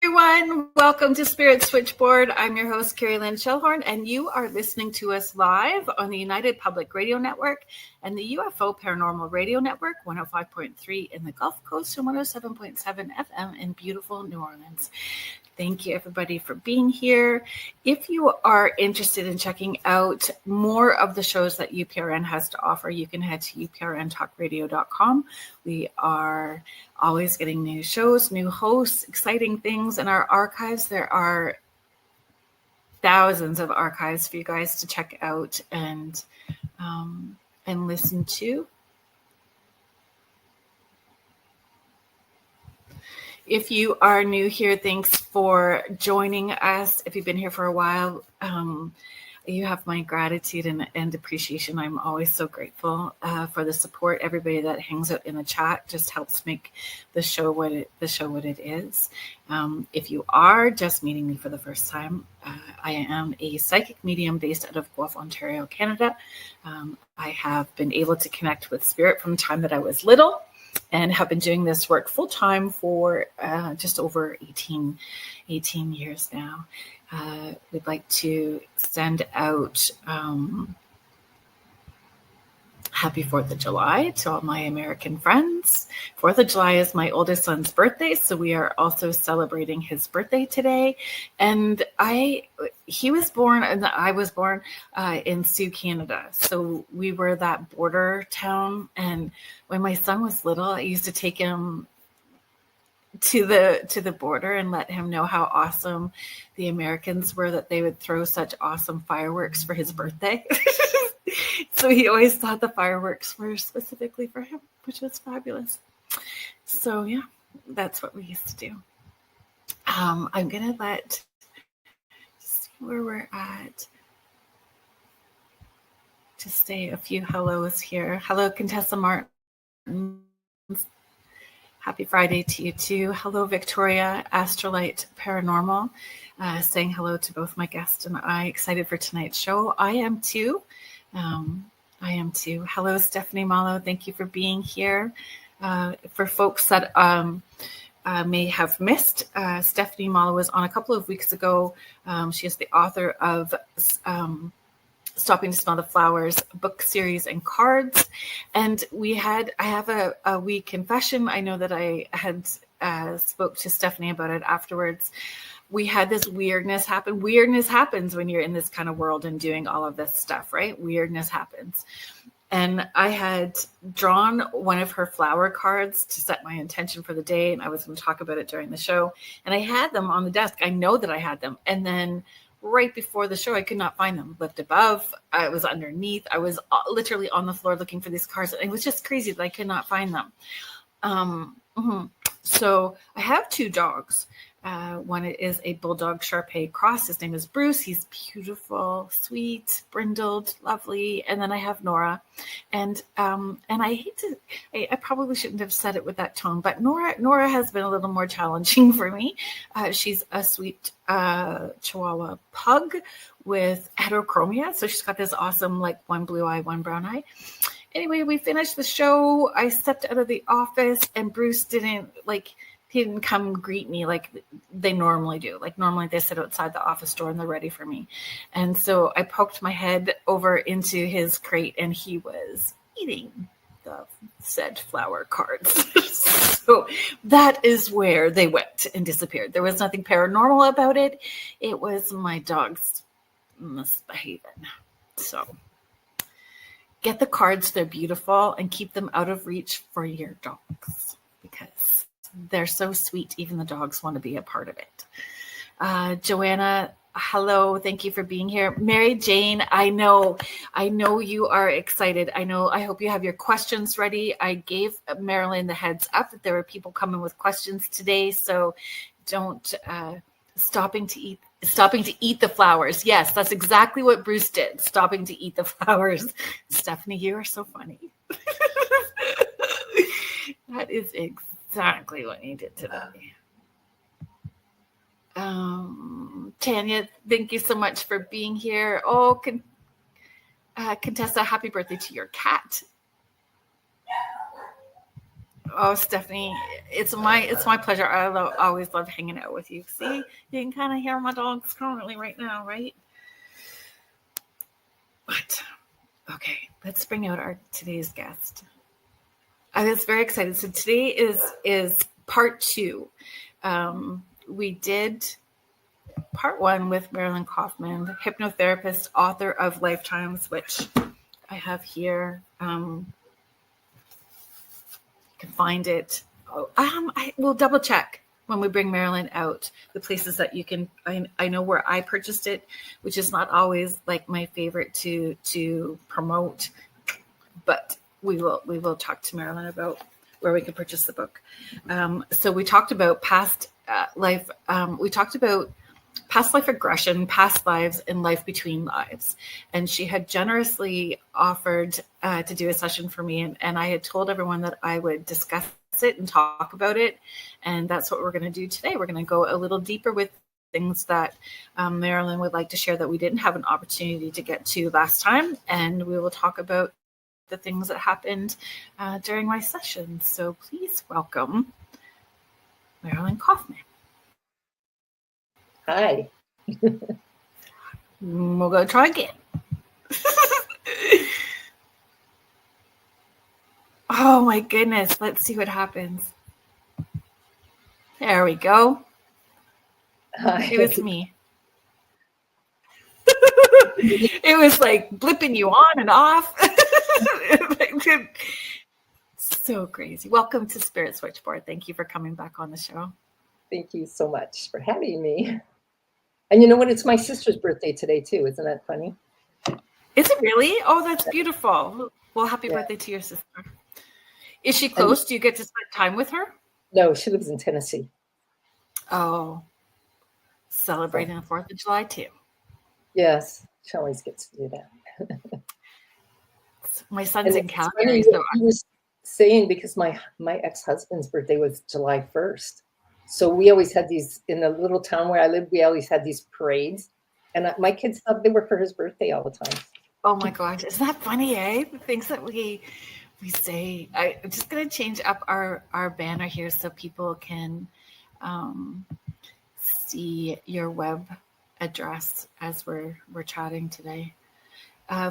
everyone. Welcome to Spirit Switchboard. I'm your host, Kerrilynn Shellhorn, and you are listening to us live on the United Public Radio Network and the UFO Paranormal Radio Network, 105.3 in the Gulf Coast and 107.7 FM in beautiful New Orleans. Thank you, everybody, for being here. If you are interested in checking out more of the shows that UPRN has to offer, you can head to uprntalkradio.com. We are always getting new shows, new hosts, exciting things in our archives. There are thousands of archives for you guys to check out and listen to. If you are new here, thanks for joining us. If you've been here for a while, you have my gratitude and appreciation. I'm always so grateful for the support. Everybody that hangs out in the chat just helps make the show what it is. If you are just meeting me for the first time, I am a psychic medium based out of Guelph, Ontario, Canada. I have been able to connect with spirit from the time that I was little, and have been doing this work full time for just over 18 years now. We'd like to send out happy 4th of July to all my American friends. 4th of July is my oldest son's birthday, so we are also celebrating his birthday today. And he was born, and I was born in Sioux, Canada. So we were that border town. And when my son was little, I used to take him to the border and let him know how awesome the Americans were, that they would throw such awesome fireworks for his birthday. So he always thought the fireworks were specifically for him, which was fabulous. So yeah, that's what we used to do. I'm gonna see where we're at. Just say a few hellos here. Hello, Contessa Martin. Happy Friday to you too. Hello, Victoria, Astrolite Paranormal. Saying hello to both my guests and I. Excited for tonight's show. I am too. Hello, Stephanie Malo. Thank you for being here. For folks that may have missed, Stephanie Malo was on a couple of weeks ago. She is the author of Stopping to Smell the Flowers book series and cards. And I have a wee confession. I know that I had spoke to Stephanie about it afterwards. We had this weirdness happen. Weirdness happens when you're in this kind of world and doing all of this stuff, right? Weirdness happens. And I had drawn one of her flower cards to set my intention for the day. And I was going to talk about it during the show. And I had them on the desk. I know that I had them. And then right before the show, I could not find them. Looked above. I was underneath. I was literally on the floor looking for these cards. It was just crazy that I could not find them. So I have two dogs. One is a Bulldog Shar-Pei cross. His name is Bruce. He's beautiful, sweet, brindled, lovely. And then I have Nora. And I hate to, I probably shouldn't have said it with that tone, but Nora has been a little more challenging for me. She's a sweet Chihuahua pug with heterochromia. So she's got this awesome, like, one blue eye, one brown eye. Anyway, we finished the show. I stepped out of the office and Bruce he didn't come greet me like they normally do. Like normally they sit outside the office door and they're ready for me. And so I poked my head over into his crate and he was eating the said flower cards. So that is where they went and disappeared. There was nothing paranormal about it. It was my dog's misbehaving. So get the cards. They're beautiful and keep them out of reach for your dogs because they're so sweet. Even the dogs want to be a part of it. Joanna, hello. Thank you for being here. Mary Jane, I know you are excited. I hope you have your questions ready. I gave Marilyn the heads up that there were people coming with questions today. So don't stopping to eat the flowers. Yes, that's exactly what Bruce did. Stopping to eat the flowers. Stephanie, you are so funny. That is exactly what he did today. Tanya, thank you so much for being here. Oh, Contessa, happy birthday to your cat. Oh, Stephanie, it's my pleasure. Always love hanging out with you. See, you can kind of hear my dogs currently right now, right? But okay, let's bring out our today's guest. I was very excited. So today is part 2. We did part 1 with Marilyn Kaufman, hypnotherapist, author of Lifetimes, which I have here. You can find it. I will double check when we bring Marilyn out the places that you can. I know where I purchased it, which is not always like my favorite to promote, but we will talk to Marilyn about where we can purchase the book. So we talked about past life. We talked about past life regression, past lives, and life between lives. And she had generously offered to do a session for me. And I had told everyone that I would discuss it and talk about it. And that's what we're going to do today. We're going to go a little deeper with things that Marilyn would like to share that we didn't have an opportunity to get to last time. And we will talk about the things that happened during my session. So please welcome Marilyn Kaufman. Hi. We'll go try again. Oh my goodness. Let's see what happens. There we go. Hi. It was me. It was like blipping you on and off. So crazy. Welcome to Spirit Switchboard. Thank you for coming back on the show. Thank you so much for having me. And you know what? It's my sister's birthday today, too. Isn't that funny? Is it really? Oh, that's beautiful. Well, happy birthday to your sister. Is she close? Do you get to spend time with her? No, she lives in Tennessee. Oh, celebrating the 4th of July, too. Yes, she always gets to do that. My son's in Calgary. So I was saying because my ex-husband's birthday was July 1st. So we always had these, in the little town where I lived, we always had these parades. And my kids thought they were for his birthday all the time. Oh my gosh. Isn't that funny, eh? The things that we say. I'm just going to change up our banner here so people can see your web address as we're chatting today.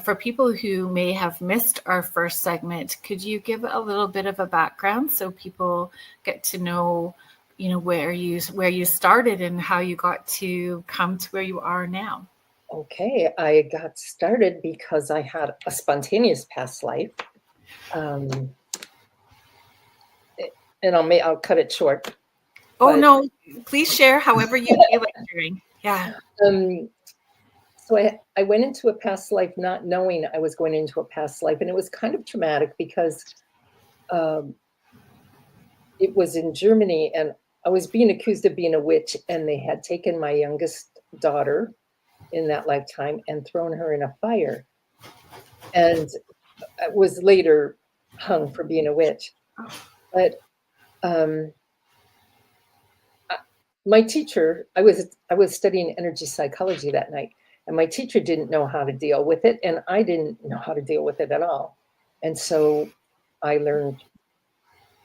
For people who may have missed our first segment, could you give a little bit of a background so people get to know, where you started and how you got to come to where you are now? Okay, I got started because I had a spontaneous past life, and I'll cut it short. Oh no! Please share however you feel like sharing. Yeah. So I went into a past life not knowing I was going into a past life, and it was kind of traumatic because it was in Germany, and I was being accused of being a witch, and they had taken my youngest daughter in that lifetime and thrown her in a fire, and I was later hung for being a witch. But my teacher, I was studying energy psychology that night, and my teacher didn't know how to deal with it, and I didn't know how to deal with it at all. And so I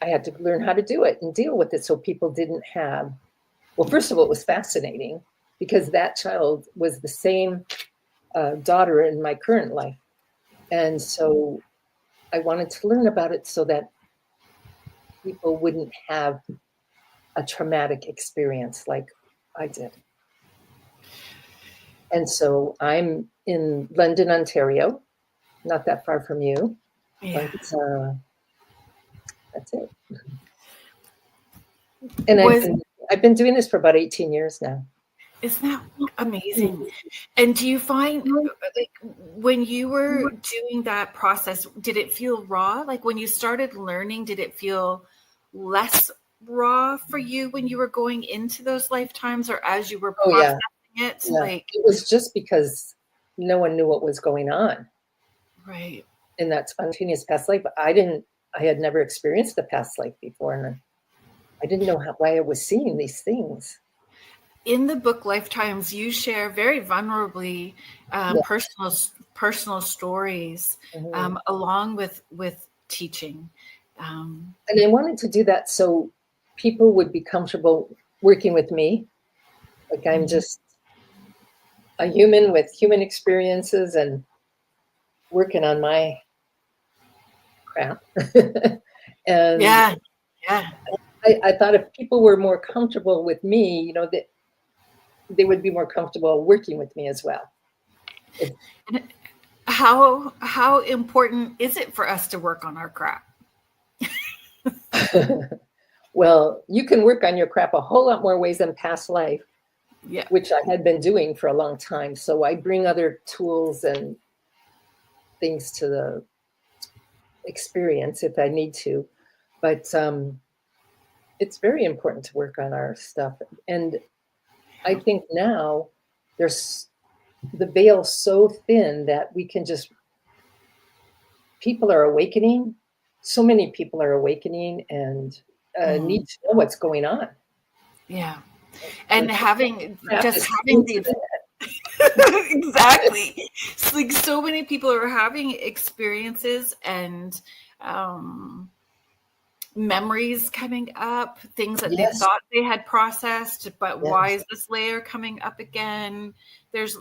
had to learn how to do it and deal with it so people didn't have, well, first of all, it was fascinating because that child was the same daughter in my current life. And so I wanted to learn about it so that people wouldn't have a traumatic experience like I did. And so I'm in London, Ontario, not that far from you. Yeah. But that's it. And I've been doing this for about 18 years now. Isn't that amazing? And do you find, like, when you were doing that process, did it feel raw? Like when you started learning, did it feel less raw for you when you were going into those lifetimes, or as you were processing it? Yeah. Like, it was just because no one knew what was going on. Right. In that spontaneous past life. I had never experienced the past life before, and I didn't know why I was seeing these things. In the book Lifetimes, you share very vulnerably personal stories along with teaching. And I wanted to do that so people would be comfortable working with me. Like I'm just a human with human experiences and working on my crap. And yeah. I thought if people were more comfortable with me, you know, that they would be more comfortable working with me as well. How important is it for us to work on our crap? Well, you can work on your crap a whole lot more ways than past life, Yeah. which I had been doing for a long time. So I bring other tools and things to the experience if I need to. But it's very important to work on our stuff. And I think now there's the veil so thin that we can just, people are awakening. So many people are awakening and need to know what's going on. Yeah. And having these exactly. It's like so many people are having experiences and memories coming up, things that they thought they had processed, but why is this layer coming up again? There's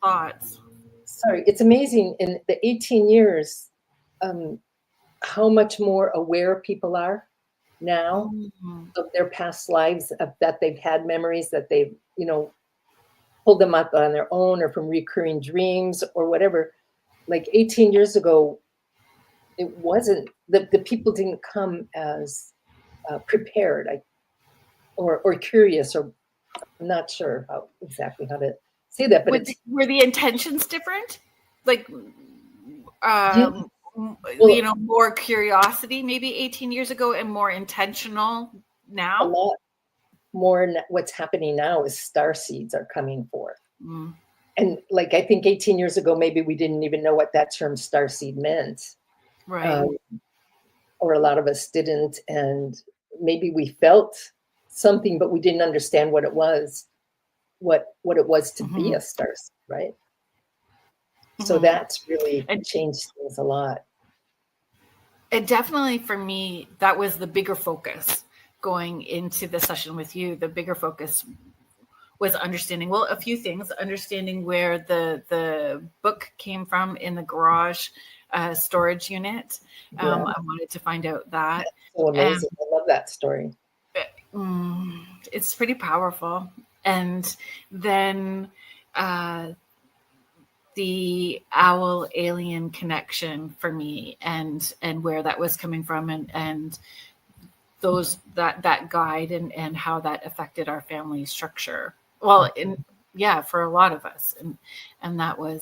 thoughts. Sorry, it's amazing in the 18 years how much more aware people are now of their past lives, of that they've had memories, that they've, you know, pulled them up on their own or from recurring dreams or whatever. Like 18 years ago, it wasn't, the people didn't come as prepared or curious, or I'm not sure exactly how to say that. But were the intentions different? Like, well, you know, more curiosity maybe 18 years ago and more intentional now? A lot more. What's happening now is star seeds are coming forth. And like, I think 18 years ago, maybe we didn't even know what that term star seed meant. Right. Or a lot of us didn't. And maybe we felt something, but we didn't understand what it was, what it was to be a star seed, right? So that's really changed things a lot. It definitely, for me, that was the bigger focus going into the session with you. The bigger focus was understanding, well, a few things, understanding where the book came from in the garage storage unit. I wanted to find out that. That's so amazing. I love that story. It's pretty powerful. And then the owl alien connection for me, and where that was coming from, and those that guide and how that affected our family structure. Well, for a lot of us, and that was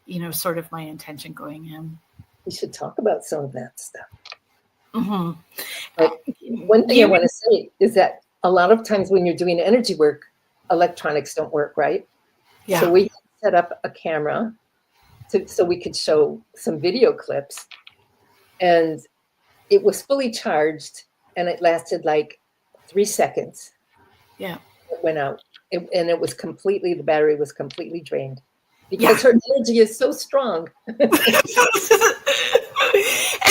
you know, sort of my intention going in. We should talk about some of that stuff. But one thing I want to say is that a lot of times when you're doing energy work, electronics don't work, right? Yeah. So we set up a camera so we could show some video clips, and it was fully charged, and it lasted like 3 seconds. Yeah. It went out, and it was the battery was completely drained because her energy is so strong. And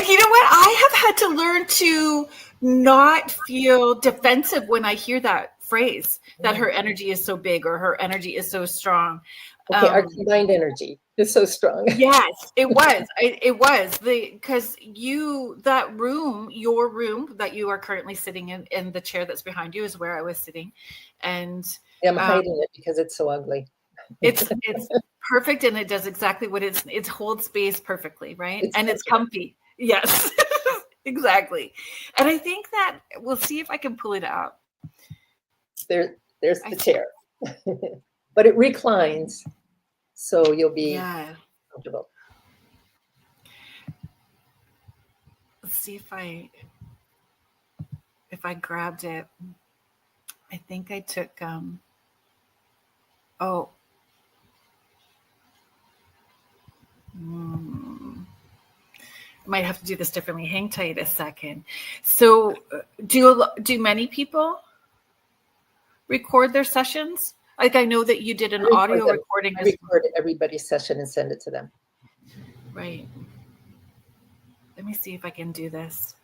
you know what? I have had to learn to not feel defensive when I hear that phrase, that her energy is so big or her energy is so strong. Okay, our combined energy is so strong. Yes, it was. It was because your room that you are currently sitting in the chair that's behind you is where I was sitting, and I'm hiding it because it's so ugly. It's perfect, and it does exactly what it holds space perfectly, right? It's comfy. Yes, exactly. And I think that we'll see if I can pull it out. There's the chair, but it reclines, so you'll be comfortable. Let's see if I grabbed it. I think I took I might have to do this differently. Hang tight a second. So do many people record their sessions? Like, I know that you did an audio recording. I record everybody's session and send it to them. Right. Let me see if I can do this.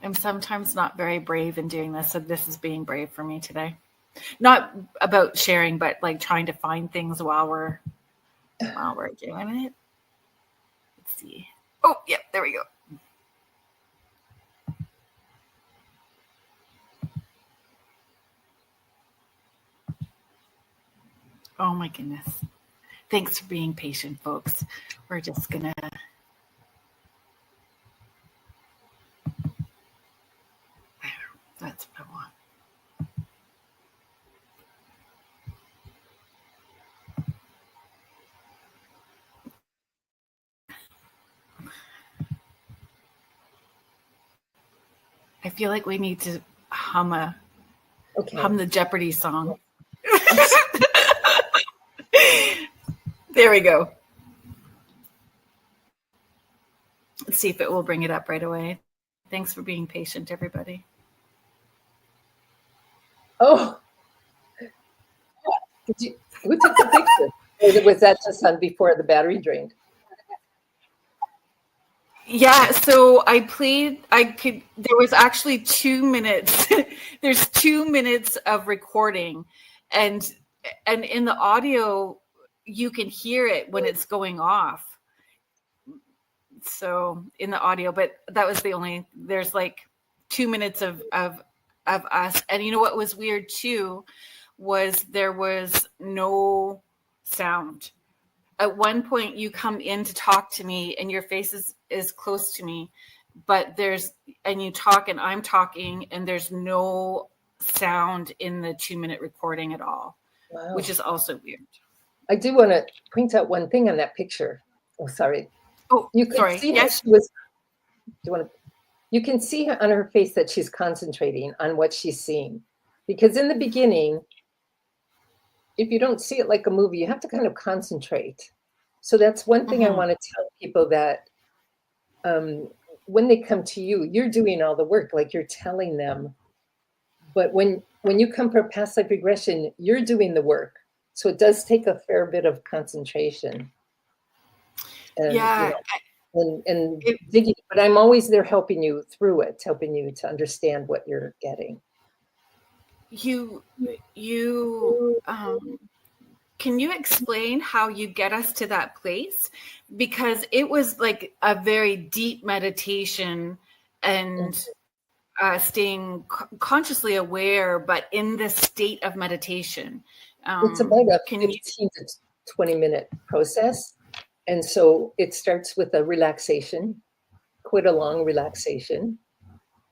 I'm sometimes not very brave in doing this, so this is being brave for me today. Not about sharing, but like trying to find things while we're doing it. Let's see. Oh, yeah, there we go. Oh my goodness. Thanks for being patient, folks. We're just gonna. That's what I want. I feel like we need to hum the Jeopardy song. There we go. Let's see if it will bring it up right away. Thanks for being patient, everybody. Oh, who took the picture? Or was that just on before the battery drained? Yeah, so there was actually 2 minutes. There's 2 minutes of recording, and in the audio, you can hear it when it's going off. So in the audio, but that was there's like 2 minutes of us. And you know what was weird too, was there was no sound. At one point you come in to talk to me and your face is close to me, but you talk and I'm talking and there's no sound in the 2 minute recording at all. Wow. Which is also weird. I do want to point out one thing on that picture. Oh, sorry. Oh, you could see yes. You can see on her face that she's concentrating on what she's seeing. Because in the beginning, if you don't see it like a movie, you have to kind of concentrate. So that's one thing I want to tell people, that when they come to you, you're doing all the work, like you're telling them. But when you come for past life regression, you're doing the work. So it does take a fair bit of concentration. And, yeah. And digging, but I'm always there helping you through it, helping you to understand what you're getting. Can you explain how you get us to that place? Because it was like a very deep meditation and staying consciously aware, but in this state of meditation. It's about a 15 to 20 minute process. And so it starts with a relaxation, quite a long relaxation.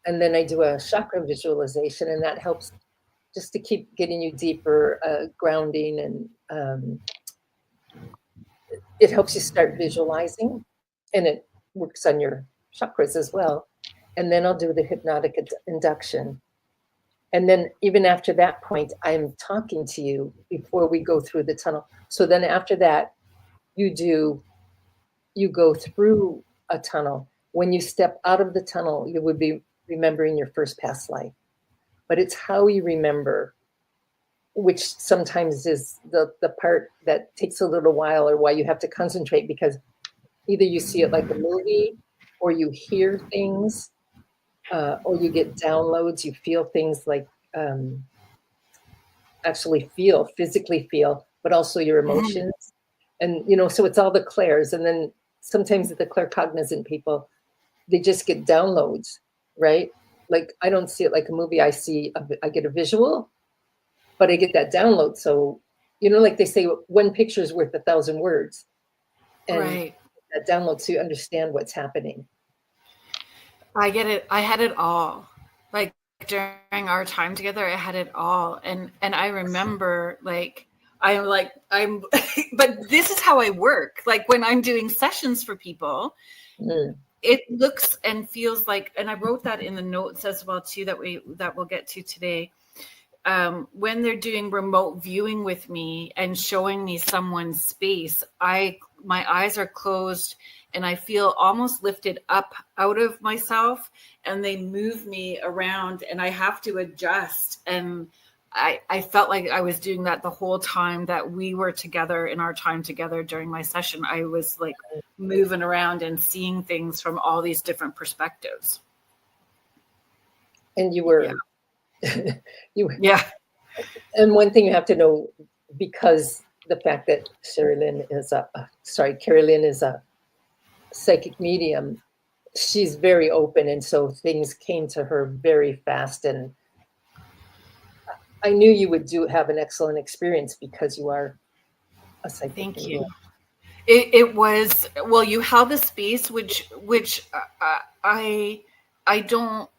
And then I do a chakra visualization, and that helps just to keep getting you deeper, grounding, and it helps you start visualizing, and it works on your chakras as well. And then I'll do the hypnotic induction. And then even after that point, I'm talking to you before we go through the tunnel. So then after that, you go through a tunnel. When you step out of the tunnel, you would be remembering your first past life. But it's how you remember, which sometimes is the part that takes a little while, or why you have to concentrate, because either you see it like a movie, or you hear things, or you get downloads, you feel things like physically feel, but also your emotions. And, so it's all the clairs. And then sometimes the claircognizant people, they just get downloads, right? Like, I don't see it like a movie. I get a visual, but I get that download. So, like they say, one picture is worth 1,000 words. And right. That download, so you understand what's happening. I get it. I had it all. Like during our time together, I had it all. And I remember I'm but this is how I work. Like when I'm doing sessions for people, it looks and feels like, and I wrote that in the notes as well too, that we'll get to today. When they're doing remote viewing with me and showing me someone's space, my eyes are closed and I feel almost lifted up out of myself, and they move me around and I have to adjust, and I felt like I was doing that the whole time that we were together in our time together during my session. I was like moving around and seeing things from all these different perspectives. And you were, you were, yeah. And one thing you have to know, because the fact that Kerrilynn is a psychic medium, she's very open, and so things came to her very fast. And I knew you would have an excellent experience because you are a psychic Thank medium. you. It was, well, you held the space, which I don't,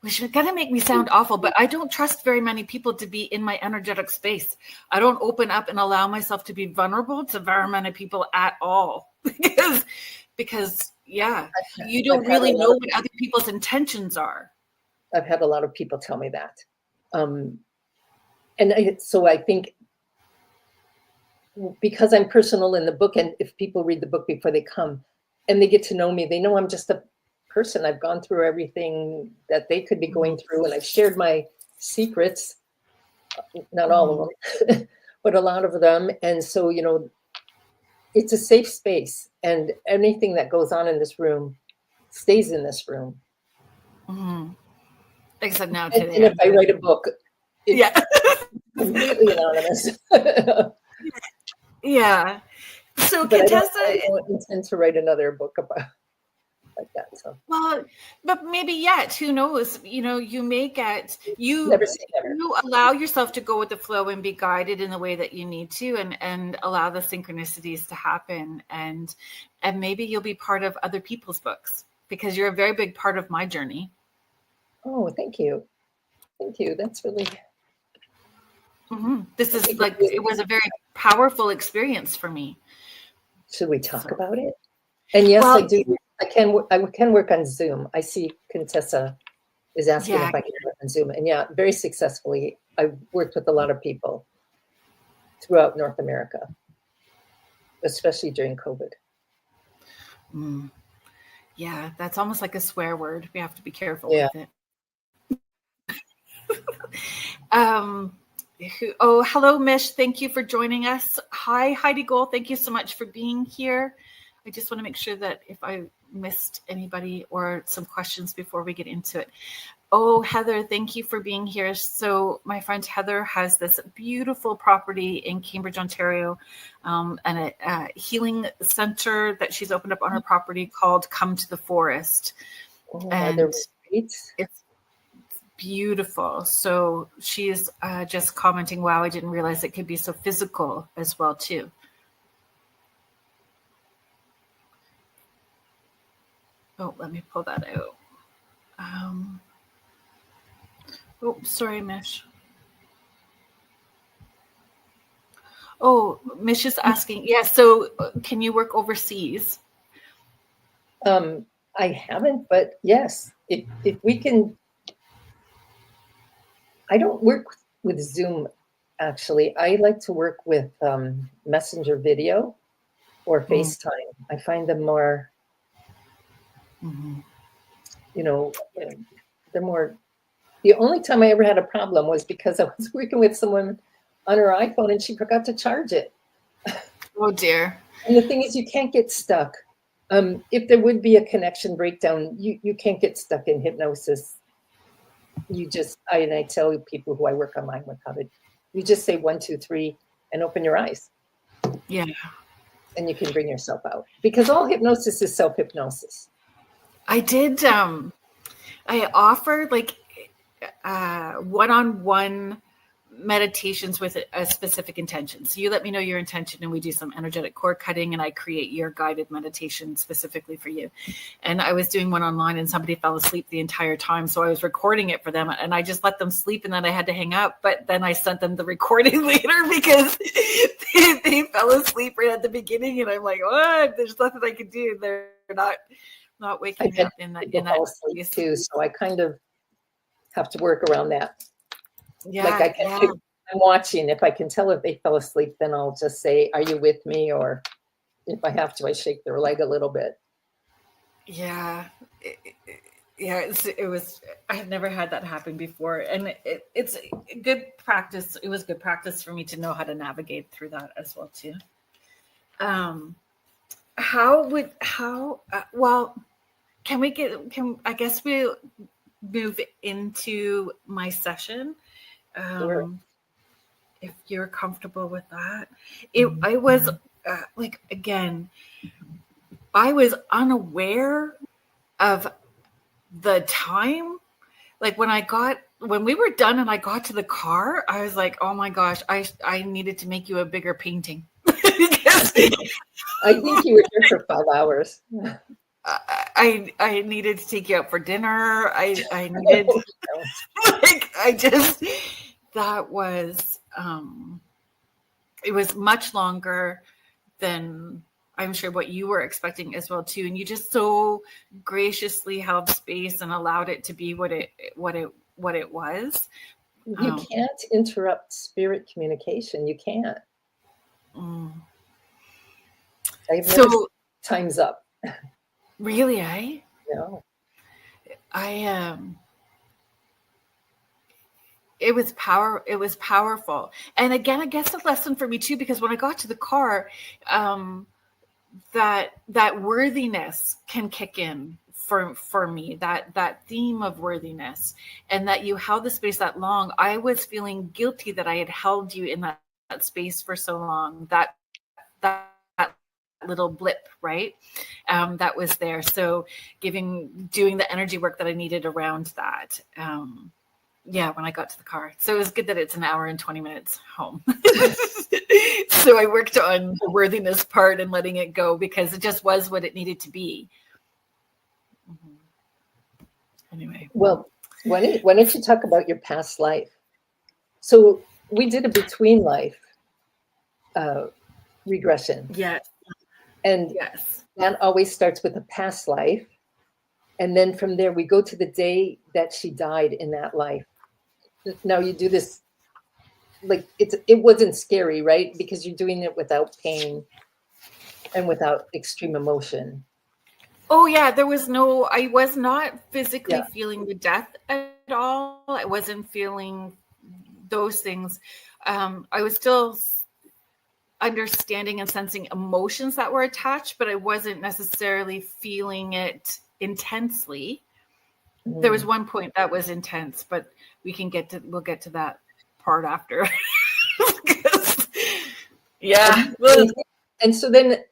which is gonna make me sound awful, but I don't trust very many people to be in my energetic space. I don't open up and allow myself to be vulnerable to very many people at all, because you don't really know what other people's intentions are. I've had a lot of people tell me that, so I think because I'm personal in the book, and if people read the book before they come and they get to know me, they know I'm just a person. I've gone through everything that they could be going through, and I've shared my secrets, not all of them, but a lot of them. And so, it's a safe space, and anything that goes on in this room stays in this room. Mm-hmm. Except now today. And if I write a book, it's completely anonymous. Yeah. So, but I don't intend to write another book about like that. So, well, but maybe yet, who knows? You may get never say never. You allow yourself to go with the flow and be guided in the way that you need to, and allow the synchronicities to happen, and maybe you'll be part of other people's books, because you're a very big part of my journey. Oh, thank you. That's really. This is like, it was a very powerful experience for me. Should we talk about it? And yes, I do. I can work on Zoom. I see Contessa is asking if I can work on Zoom, and very successfully. I've worked with a lot of people throughout North America, especially during COVID. Yeah, that's almost like a swear word. We have to be careful with it. Oh, hello, Mish. Thank you for joining us. Hi, Heidi Gold. Thank you so much for being here. I just want to make sure that if I missed anybody or some questions before we get into it. Oh, Heather, thank you for being here. So my friend Heather has this beautiful property in Cambridge, Ontario, and a healing center that she's opened up on her property called Come to the Forest. And it's beautiful. So she's just commenting, wow, I didn't realize it could be so physical as well too. Oh, let me pull that out. Oh, sorry, Mish. Oh, Mish is asking, so can you work overseas? I haven't, but yes, if we can. I don't work with Zoom, actually. I like to work with Messenger video or FaceTime. I find them more, they're more. The only time I ever had a problem was because I was working with someone on her iPhone and she forgot to charge it. Oh, dear. And the thing is, you can't get stuck. If there would be a connection breakdown, you can't get stuck in hypnosis. I tell people who I work on mine with how to, you just say 1, 2, 3 and open your eyes. Yeah. And you can bring yourself out, because all hypnosis is self-hypnosis. I did, I offered like one-on-one meditations with a specific intention. So you let me know your intention and we do some energetic cord cutting and I create your guided meditation specifically for you. And I was doing one online and somebody fell asleep the entire time. So I was recording it for them and I just let them sleep and then I had to hang up. But then I sent them the recording later because they fell asleep right at the beginning. And I'm like, what? There's nothing I can do. They're not waking up in that space too. So I kind of have to work around that. Yeah, like I'm watching. If I can tell if they fell asleep, then I'll just say, "Are you with me?" Or if I have to, I shake their leg a little bit. Yeah, it was. I have never had that happen before. And it's good practice. It was good practice for me to know how to navigate through that as well too. Well, I guess we'll move into my session. Sure. If you're comfortable with that. I was again, I was unaware of the time. Like when we were done and I got to the car, I was like, oh my gosh, I needed to make you a bigger painting. Because I think you were here for 5 hours. I needed to take you out for dinner. I needed that was it was much longer than I'm sure what you were expecting as well too. And you just so graciously held space and allowed it to be what it was. You can't interrupt spirit communication. You can't. I've never said time's up. Really, eh? No. It was powerful. And again, I guess a lesson for me too, because when I got to the car, that worthiness can kick in for me, that theme of worthiness, and that you held the space that long. I was feeling guilty that I had held you in that space for so long, that little blip, right? That was there. So doing the energy work that I needed around that. When I got to the car. So it was good that it's an hour and 20 minutes home. So I worked on the worthiness part and letting it go because it just was what it needed to be. Anyway. Well, why don't you talk about your past life? So we did a between life regression. Yes. And yes, that always starts with a past life. And then from there, we go to the day that she died in that life. Now you do this, like it wasn't scary, right? Because you're doing it without pain and without extreme emotion. Oh yeah, I was not physically feeling the death at all. I wasn't feeling those things. I was still understanding and sensing emotions that were attached, but I wasn't necessarily feeling it intensely. There was one point that was intense, but we'll get to that part after. Yeah. And so then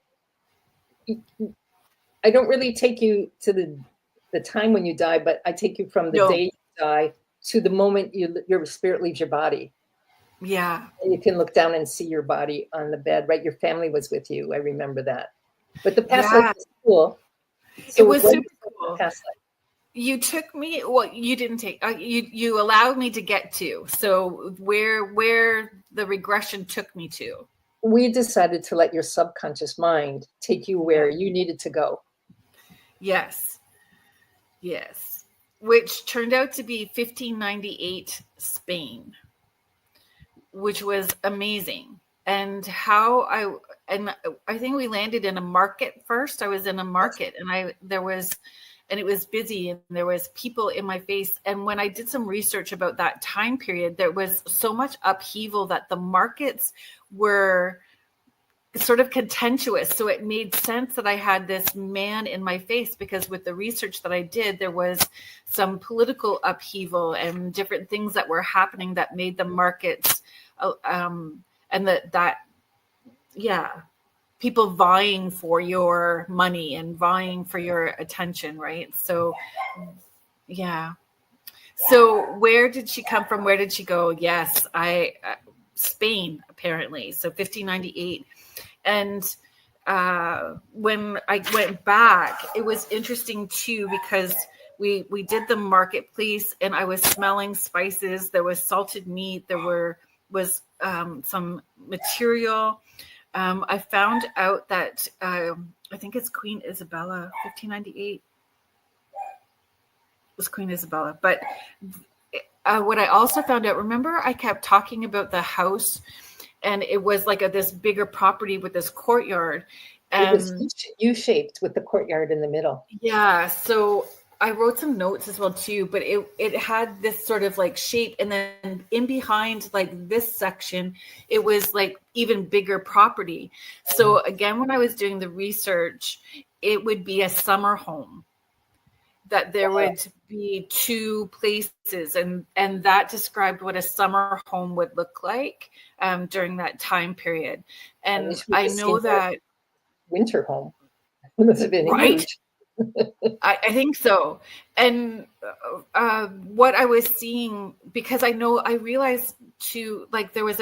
I don't really take you to the time when you die, but I take you from the day you die to the moment your spirit leaves your body. Yeah. And you can look down and see your body on the bed, right? Your family was with you. I remember that. But the past life was cool. So it was super cool. Past life? You took me, well, you didn't take, you allowed me to get to. So where the regression took me to. We decided to let your subconscious mind take you where you needed to go. Yes. Yes. Which turned out to be 1598 Spain, which was amazing. And I think we landed in a market first. I was in a market and it was busy and there was people in my face. And when I did some research about that time period, there was so much upheaval that the markets were sort of contentious. So it made sense that I had this man in my face, because with the research that I did, there was some political upheaval and different things that were happening that made the markets people vying for your money and vying for your attention, right? So, yeah. So where did she come from? Where did she go? Yes, Spain, apparently. So 1598. And when I went back, it was interesting too, because we did the marketplace and I was smelling spices. There was salted meat. There was some material. I found out that I think it's Queen Isabella, 1598 was Queen Isabella. But what I also found out, remember I kept talking about the house, and it was like this bigger property with this courtyard. And it was U-shaped with the courtyard in the middle. Yeah. So I wrote some notes as well too, but it had this sort of like shape, and then in behind like this section, it was like even bigger property. So again, when I was doing the research, it would be a summer home, that there would be two places, and that described what a summer home would look like during that time period. And I know that winter home must have been right. huge. I think so. And what I was seeing, because I realized too, like there was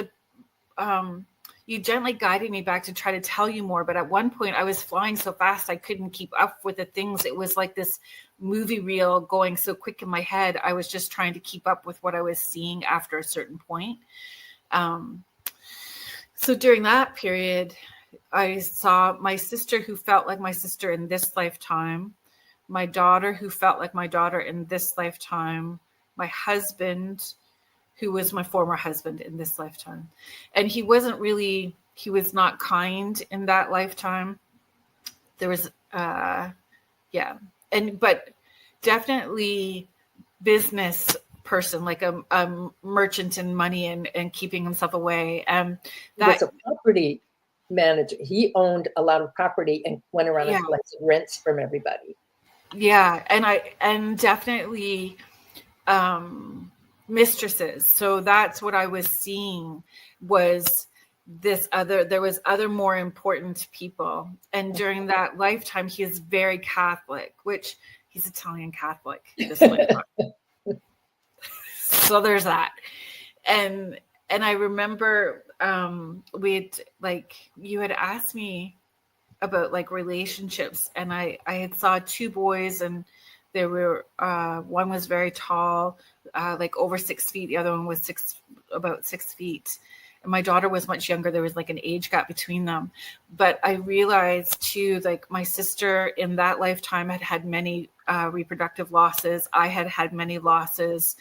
you gently guided me back to try to tell you more. But at one point I was flying so fast, I couldn't keep up with the things. It was like this movie reel going so quick in my head. I was just trying to keep up with what I was seeing after a certain point. So during that period, I saw my sister who felt like my sister in this lifetime, my daughter who felt like my daughter in this lifetime, my husband who was my former husband in this lifetime. And he was not kind in that lifetime. There was, but definitely business person, like a merchant in money and keeping himself away. That was a property manager. He owned a lot of property and went around and collected rents from everybody. Yeah. And definitely mistresses. So that's what I was seeing, was there was other more important people. And during that lifetime, he is very Catholic, which he's Italian Catholic. This lifetime. So there's that. And I remember you had asked me about like relationships, and I had saw two boys, and there were one was very tall, like over 6 feet. The other one was about 6 feet. And my daughter was much younger. There was like an age gap between them. But I realized too, like my sister in that lifetime had many reproductive losses. I had many losses.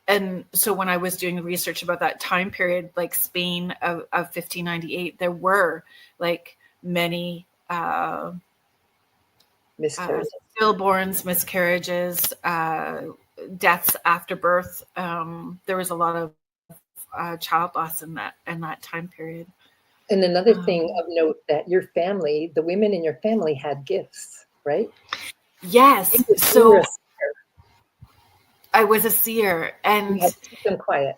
And so when I was doing research about that time period, like Spain of 1598, there were like many stillborns, miscarriages, deaths after birth. There was a lot of child loss in that time period. And another thing of note, that your family, the women in your family, had gifts, right? Yes. So I was a seer, and you had to keep them quiet.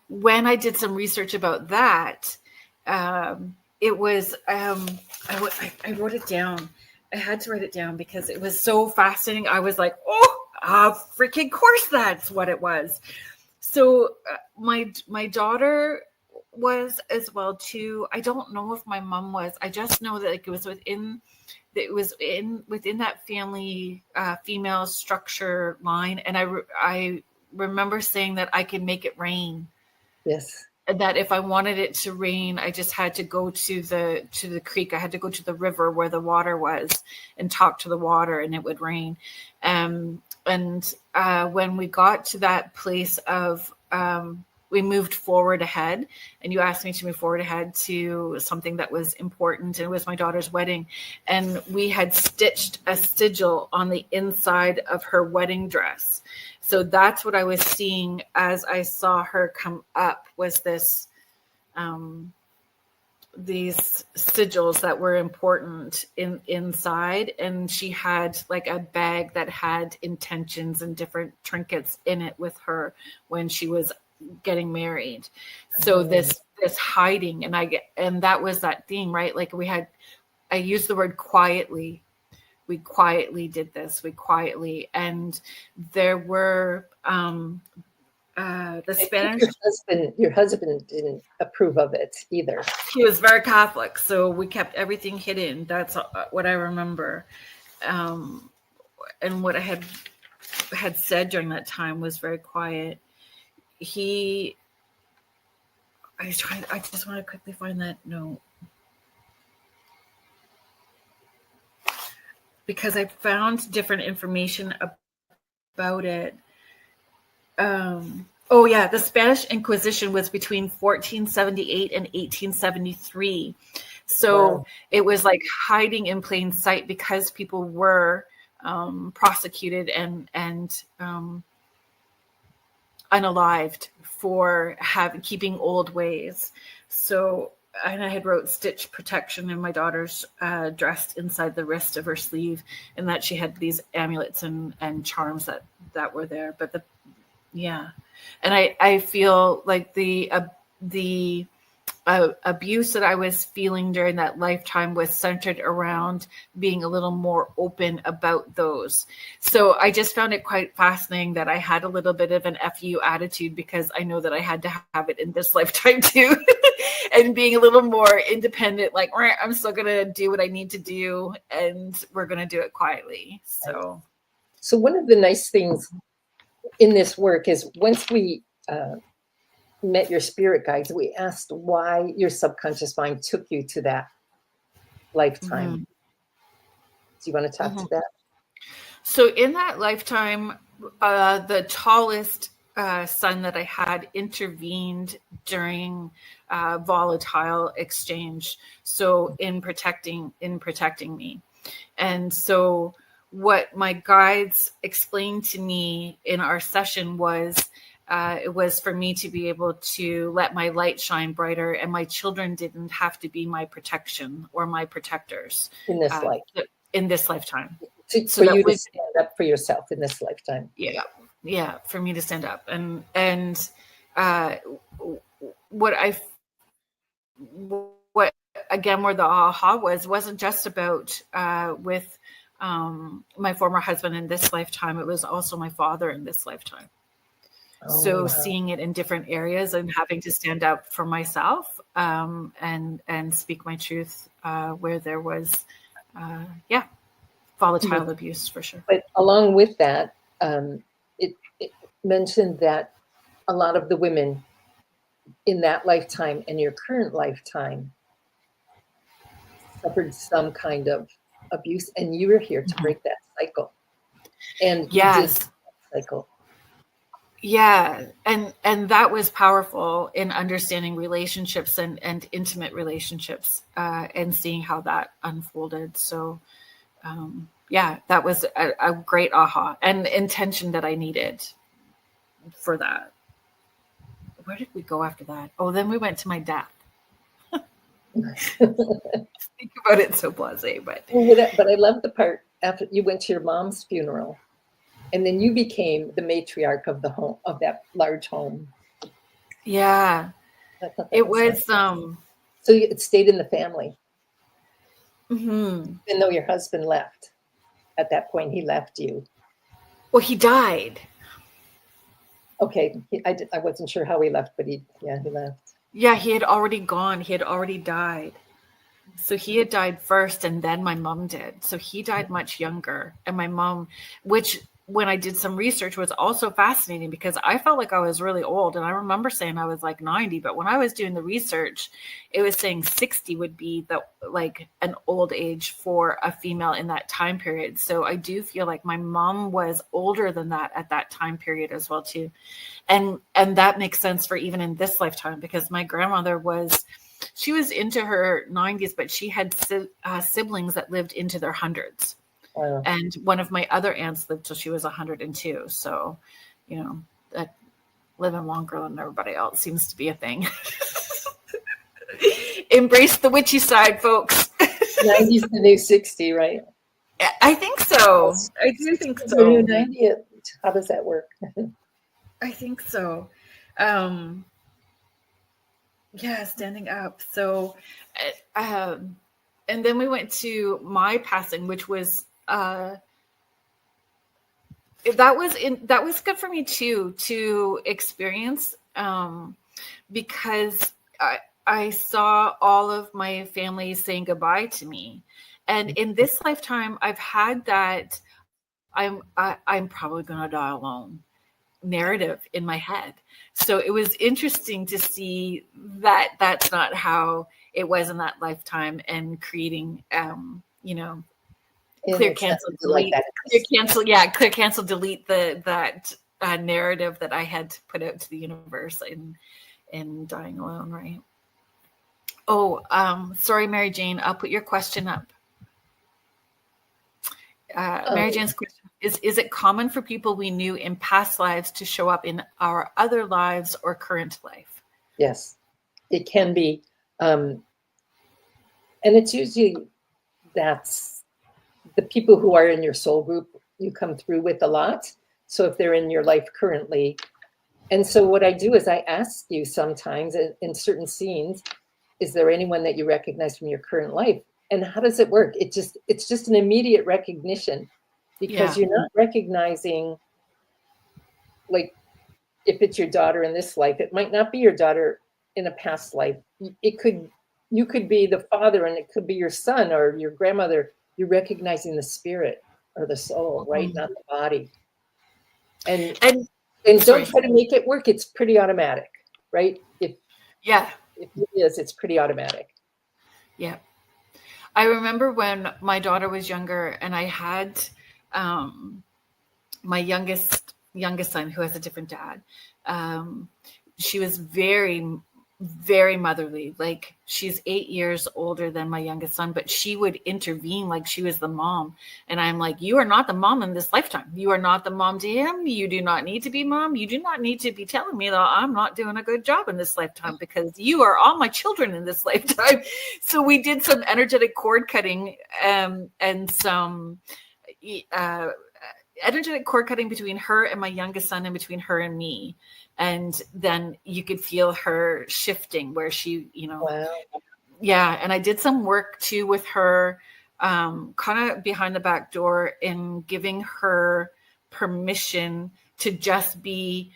When I did some research about that, it was I wrote it down. I had to write it down because it was so fascinating. I was like, freaking course, that's what it was. So my daughter was as well too. I don't know if my mom was. I just know that it was within that family female structure line. And I remember saying that I can make it rain. Yes. And that if I wanted it to rain, I just had to go to the creek. I had to go to the river where the water was and talk to the water, and it would rain. And when we got to that place of we moved forward ahead, and you asked me to move forward ahead to something that was important. And it was my daughter's wedding. And we had stitched a sigil on the inside of her wedding dress. So that's what I was seeing as I saw her come up, was this, these sigils that were important inside. And she had like a bag that had intentions and different trinkets in it with her when she was getting married. So this hiding, and that was that theme, right? Like I used the word quietly. We quietly did this. And there were the Spanish. Your husband didn't approve of it either. He was very Catholic, so we kept everything hidden. That's what I remember. And what I had said during that time was very quiet. I just want to quickly find that note, because I found different information about it. The Spanish Inquisition was between 1478 and 1873. So it was like hiding in plain sight because people were prosecuted and unalived for keeping old ways. So, and I had wrote stitch protection in my daughter's dress inside the wrist of her sleeve, and that she had these amulets and charms that were there. But and I feel like the abuse that I was feeling during that lifetime was centered around being a little more open about those. So I just found it quite fascinating that I had a little bit of an FU attitude, because I know that I had to have it in this lifetime too. And being a little more independent, like, I'm still going to do what I need to do, and we're going to do it quietly. So one of the nice things in this work is once we met your spirit guides, we asked why your subconscious mind took you to that lifetime. Do you want to talk to that? So in that lifetime, the tallest son that I had intervened during volatile exchange. So in protecting me. And so what my guides explained to me in our session was, it was for me to be able to let my light shine brighter, and my children didn't have to be my protection or my protectors in this life. In this lifetime. So for you to stand up for yourself in this lifetime. Yeah, for me to stand up. And what again, where the aha wasn't just about with my former husband in this lifetime. It was also my father in this lifetime. So seeing it in different areas and having to stand up for myself and speak my truth where there was, volatile abuse, for sure. But along with that, it mentioned that a lot of the women in that lifetime and your current lifetime suffered some kind of abuse, and you were here to break that cycle. And you did that cycle. Yeah. And that was powerful in understanding relationships and intimate relationships and seeing how that unfolded. So, that was a great aha and intention that I needed for that. Where did we go after that? Oh, then we went to my death. Think about it so blasé, but I love the part after you went to your mom's funeral. And then you became the matriarch of the home, of that large home. Yeah, it was. So it stayed in the family, even though your husband left. At that point, he left you. Well, he died. Okay, I wasn't sure how he left, but he left. Yeah, he had already gone. He had already died. So he had died first, and then my mom did. So he died much younger, and my mom, which, when I did some research, was also fascinating, because I felt like I was really old. And I remember saying I was like 90, but when I was doing the research, it was saying 60 would be an old age for a female in that time period. So I do feel like my mom was older than that at that time period as well too. And that makes sense for even in this lifetime, because my grandmother she was into her 90s, but she had siblings that lived into their hundreds. Wow. And one of my other aunts lived till she was 102. So, that living longer than everybody else seems to be a thing. Embrace the witchy side, folks. 90's the new 60, right? I think so. I do think so. The new 90. How does that work? I think so. Standing up. So, and then we went to my passing, which was that was good for me too, to experience, because I saw all of my family saying goodbye to me. And in this lifetime, I've had that I'm probably going to die alone narrative in my head. So it was interesting to see that that's not how it was in that lifetime, and creating, clear cancel delete that narrative that I had to put out to the universe in dying alone, right? Oh, sorry, Mary Jane. I'll put your question up. Mary Jane's question is it common for people we knew in past lives to show up in our other lives or current life? Yes, it can be. And it's usually that's the people who are in your soul group you come through with a lot. So if they're in your life currently. And so what I do is I ask you sometimes in certain scenes, is there anyone that you recognize from your current life? And how does it work? It's just an immediate recognition, because you're not recognizing, like, if it's your daughter in this life, it might not be your daughter in a past life. You could be the father and it could be your son or your grandmother. You're recognizing the spirit or the soul, right? Not the body. And don't try to make it work. It's pretty automatic, right? If it is, it's pretty automatic. Yeah. I remember when my daughter was younger and I had my youngest son, who has a different dad. She was very, very motherly. Like, she's 8 years older than my youngest son, but she would intervene like she was the mom. And I'm like, you are not the mom in this lifetime. You are not the mom to him. You do not need to be mom. You do not need to be telling me that I'm not doing a good job in this lifetime, because you are all my children in this lifetime. So we did some energetic cord cutting and some energetic cord cutting between her and my youngest son and between her and me. And then you could feel her shifting where she, Wow. Yeah. And I did some work too with her, kind of behind the back door, in giving her permission to just be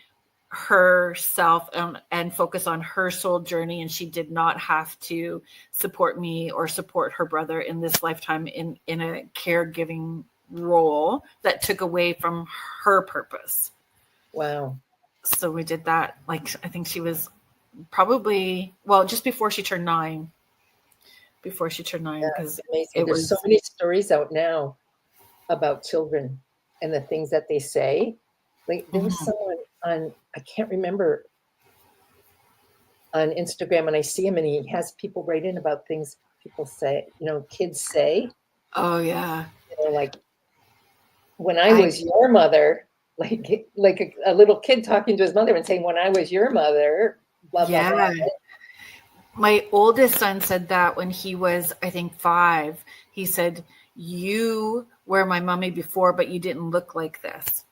herself and focus on her soul journey. And she did not have to support me or support her brother in this lifetime in a caregiving role that took away from her purpose. Wow. So we did that. Like, I think she was probably, just before she turned 9. Because there's so many stories out now about children and the things that they say. Like, there was someone on, I can't remember, on Instagram, and I see him and he has people write in about things people say, kids say. Oh yeah. Like, when I was your mother, like a little kid talking to his mother and saying, when I was your mother, blah, blah, blah. My oldest son said that when he was, I think, 5. He said, you were my mommy before, but you didn't look like this.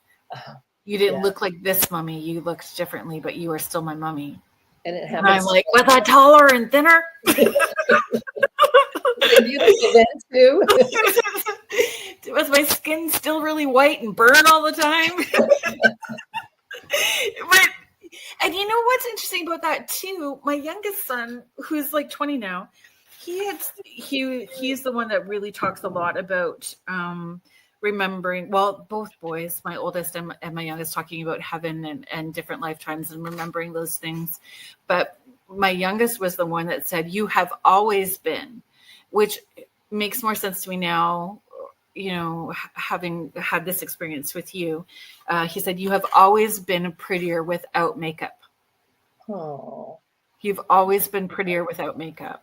You didn't look like this mommy. You looked differently, but you are still my mommy. And it happens. And I'm like, was I taller and thinner? Did you do that too? Was my skin still really white and burn all the time? And you know what's interesting about that too? My youngest son, who's like 20 now, he's the one that really talks a lot about remembering. Well, both boys, my oldest and my youngest, talking about heaven and different lifetimes and remembering those things. But my youngest was the one that said, "You have always been," which makes more sense to me now. Having had this experience with you, he said, "You have always been prettier without makeup." Oh, you've always been prettier without makeup.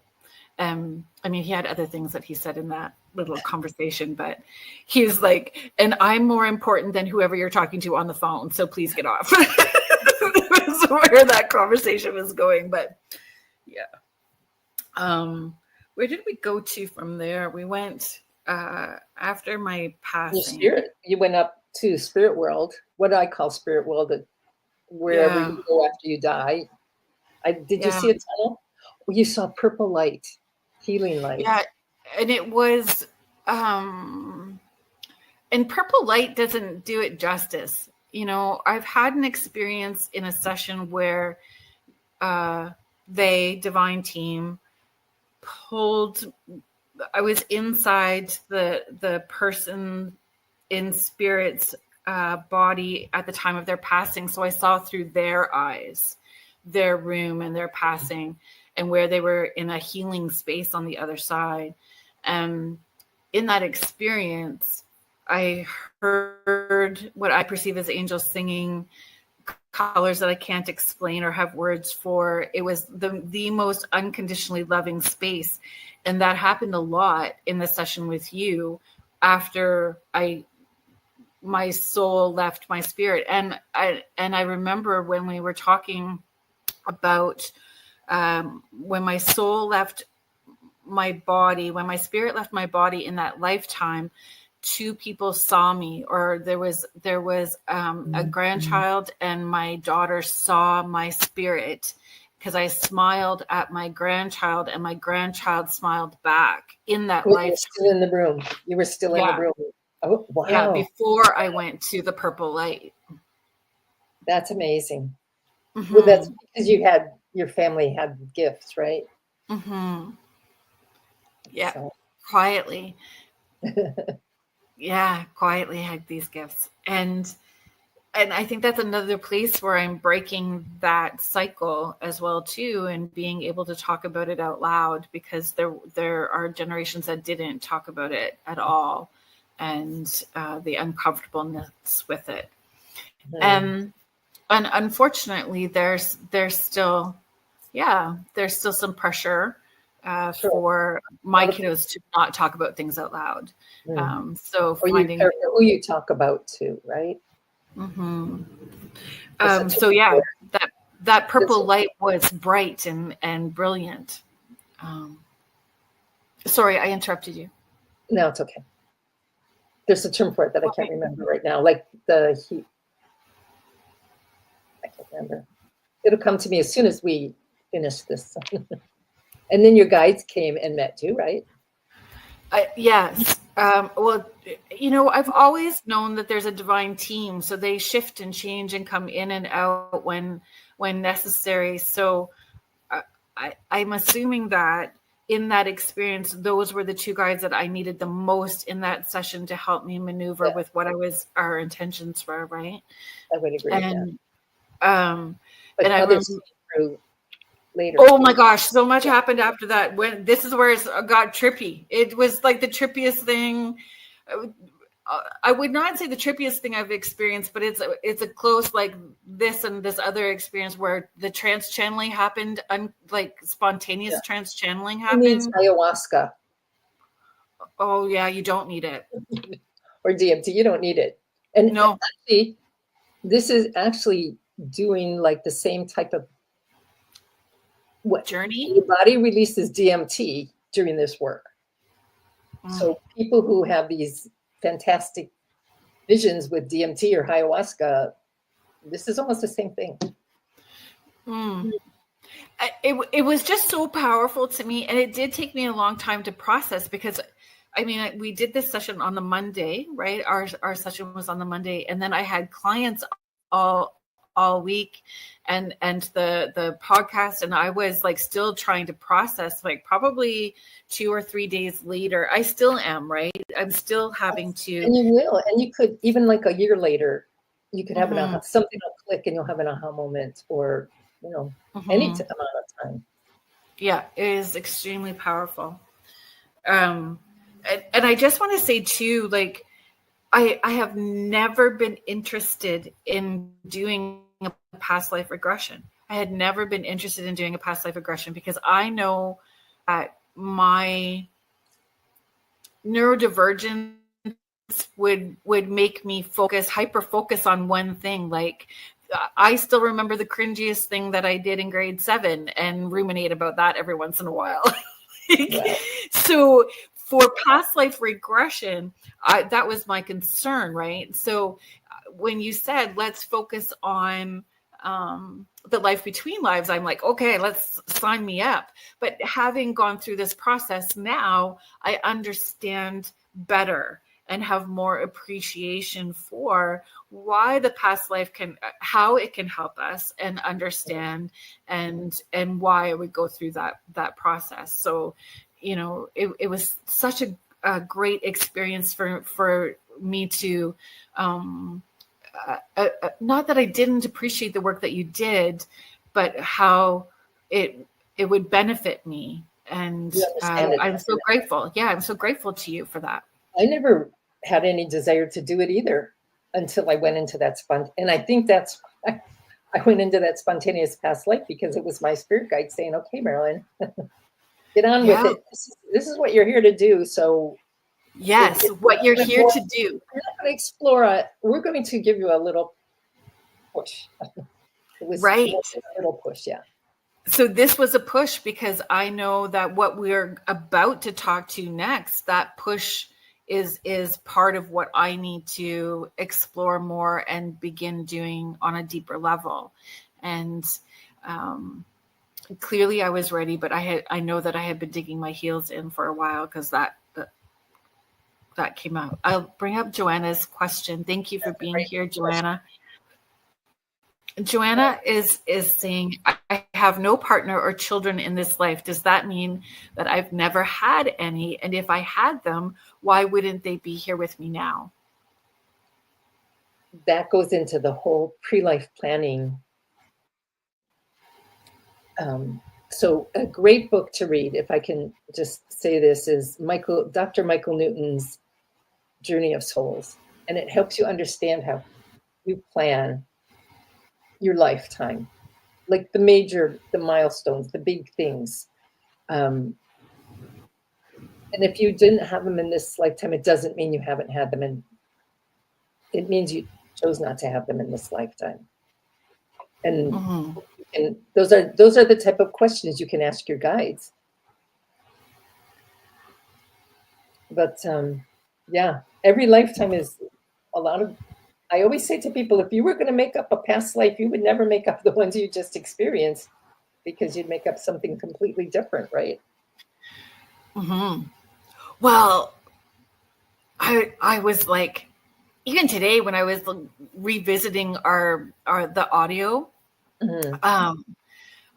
I mean, he had other things that he said in that little conversation, but he's like, and I'm more important than whoever you're talking to on the phone. So please get off. That's where that conversation was going. But yeah. Where did we go to from there? We went after my passing. You went up to spirit world, what I call spirit world, wherever you go after you die. Did you see a tunnel? Oh, you saw purple light, healing light. Yeah, and it was, and purple light doesn't do it justice. I've had an experience in a session where divine team, I was inside the person in spirit's body at the time of their passing. So I saw through their eyes, their room and their passing, and where they were in a healing space on the other side. In that experience, I heard what I perceive as angels singing colors that I can't explain or have words for. It was the most unconditionally loving space. And that happened a lot in the session with you after my soul left my spirit. And I remember when we were talking about when my soul left my body, when my spirit left my body in that lifetime, two people saw me, or there was a grandchild and my daughter saw my spirit, because I smiled at my grandchild and my grandchild smiled back in that You lifetime. were still in the room. You were still in the room. Oh, wow. Yeah, before I went to the purple light. That's amazing. Well, that's because your family had gifts, right? Yeah, so. Quietly. Yeah, quietly had these gifts. And I think that's another place where I'm breaking that cycle as well too, and being able to talk about it out loud, because there are generations that didn't talk about it at all, and the uncomfortableness with it. And unfortunately, there's still some pressure for my kiddos to not talk about things out loud. So finding who you talk about too, right? So yeah, that purple light was bright and brilliant. Sorry, I interrupted you. No, it's okay. There's a term for it that I can't remember right now, like the heat. I can't remember. It'll come to me as soon as we finish this. And then your guides came and met you, right? Yes. Well, I've always known that there's a divine team, so they shift and change and come in and out when necessary. So I'm assuming that in that experience, those were the two guides that I needed the most in that session to help me maneuver with what our intentions were, right? I would agree with that. But and others came through later. Oh my gosh, so much happened after that. When this is where it got trippy. It was like the trippiest thing. I would not say the trippiest thing I've experienced, but it's a close, like this and this other experience where the trance channeling happened, like spontaneous trance channeling happened. It means ayahuasca. Oh yeah, you don't need it. Or DMT, you don't need it. And no, actually, this is actually doing like the same type of journey. Your body releases DMT during this work. So people who have these fantastic visions with DMT or ayahuasca, this is almost the same thing. It was just so powerful to me, and it did take me a long time to process, because we did this session on the Monday, right? Our session was on the Monday, and then I had clients all week and the podcast, and I was like still trying to process, like probably 2 or 3 days later. I still am, right? I'm still having to. And you will, and you could even like a year later, you could have something will click and you'll have an aha moment, or any amount of time. Yeah, it is extremely powerful. And I just want to say too, like I have never been interested in doing a past life regression. I had never been interested in doing a past life regression, because I know that my neurodivergence would make me hyper focus on one thing. Like I still remember the cringiest thing that I did in grade 7 and ruminate about that every once in a while. So for past life regression, that was my concern, right? So when you said, let's focus on the life between lives, I'm like, okay, let's sign me up. But having gone through this process now, I understand better and have more appreciation for why the past life how it can help us and understand, and why I would go through that process. So, it was such a great experience for me to, not that I didn't appreciate the work that you did, but how it would benefit me. And I'm so grateful. Yeah, I'm so grateful to you for that. I never had any desire to do it either until I went into that sponge. And I think that's why I went into that spontaneous past life because it was my spirit guide saying, okay, Marilyn, get on with Yeah. it. This is what you're here to do. So Yes, what you're here to do. we're not going to explore it. We're going to give you a little push. It was Right. a little push, yeah. So this was a push because I know that what we're about to talk to next, that push is part of what I need to explore more and begin doing on a deeper level. And clearly I was ready, but I know that I had been digging my heels in for a while because that came out. I'll bring up Joanna's question. Thank you for being here, Joanna. Joanna is saying, I have no partner or children in this life. Does that mean that I've never had any? And if I had them, why wouldn't they be here with me now? That goes into the whole pre-life planning. So a great book to read, if I can just say this, is Dr. Michael Newton's Journey of Souls. And it helps you understand how you plan your lifetime, like the milestones, the big things. And if you didn't have them in this lifetime, it doesn't mean you haven't had them. And it means you chose not to have them in this lifetime. And, and those are the type of questions you can ask your guides. But yeah, every lifetime is a lot of, I always say to people, if you were going to make up a past life, you would never make up the ones you just experienced because you'd make up something completely different, right? Mm-hmm. Well, I was like, even today when I was revisiting the audio, I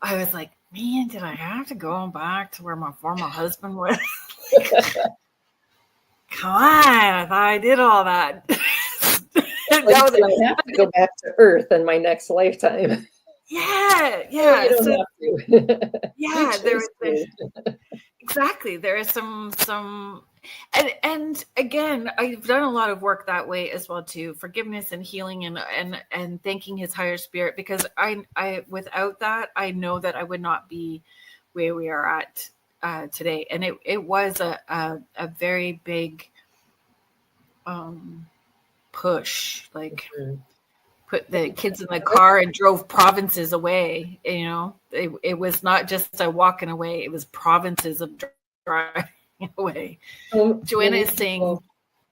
was like, man, did I have to go back to where my former husband was? Come on, I thought I did all that. I have to go back to Earth in my next lifetime. Yeah. No, you don't have to. Yeah, there's exactly. There is some and again, I've done a lot of work that way as well too. Forgiveness and healing and thanking his higher spirit, because I without that, I know that I would not be where we are at today. And it was a very big push, like put the kids in the car and drove provinces away. You know, it was not just a walking away, it was provinces of driving away. Joanna is saying,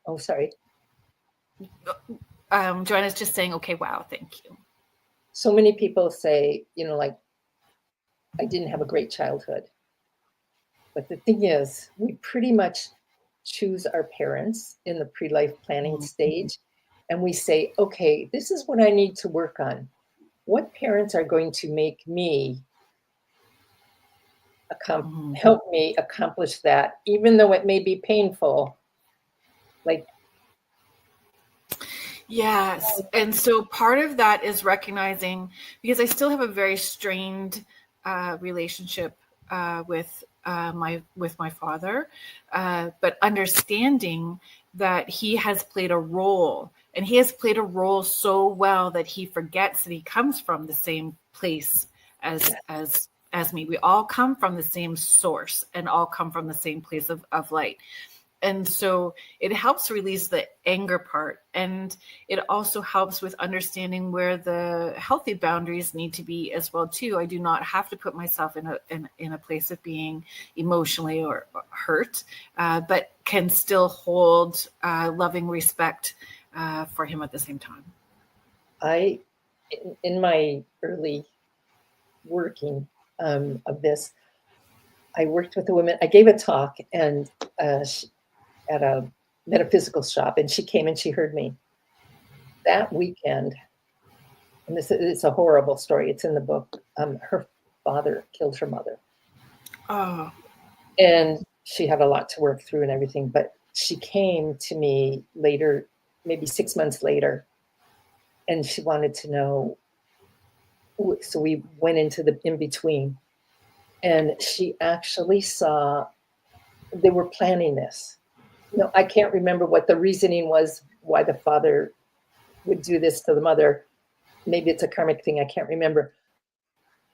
oh, sorry. Joanna's just saying, okay, wow, thank you. So many people say, you know, like, I didn't have a great childhood. But the thing is, we pretty much choose our parents in the pre-life planning stage. And we say, okay, this is what I need to work on. What parents are going to make me help me accomplish that, even though it may be painful? Like, yes. And so part of that is recognizing, because I still have a very strained relationship with my father, but understanding that he has played a role, and he has played a role so well that he forgets that he comes from the same place as me. We all come from the same source and all come from the same place of light. And so it helps release the anger part. And it also helps with understanding where the healthy boundaries need to be as well, too. I do not have to put myself in a place of being emotionally or hurt, but can still hold loving respect for him at the same time. In my early working of this, I worked with a woman. I gave a talk and at a metaphysical shop, and she came and she heard me that weekend. And it's a horrible story. It's in the book. Her father killed her mother. Oh. And she had a lot to work through and everything, but she came to me later, maybe 6 months later, and she wanted to know. So we went into the in-between, and she actually saw they were planning this. No, I can't remember what the reasoning was why the father would do this to the mother, maybe it's a karmic thing, I can't remember.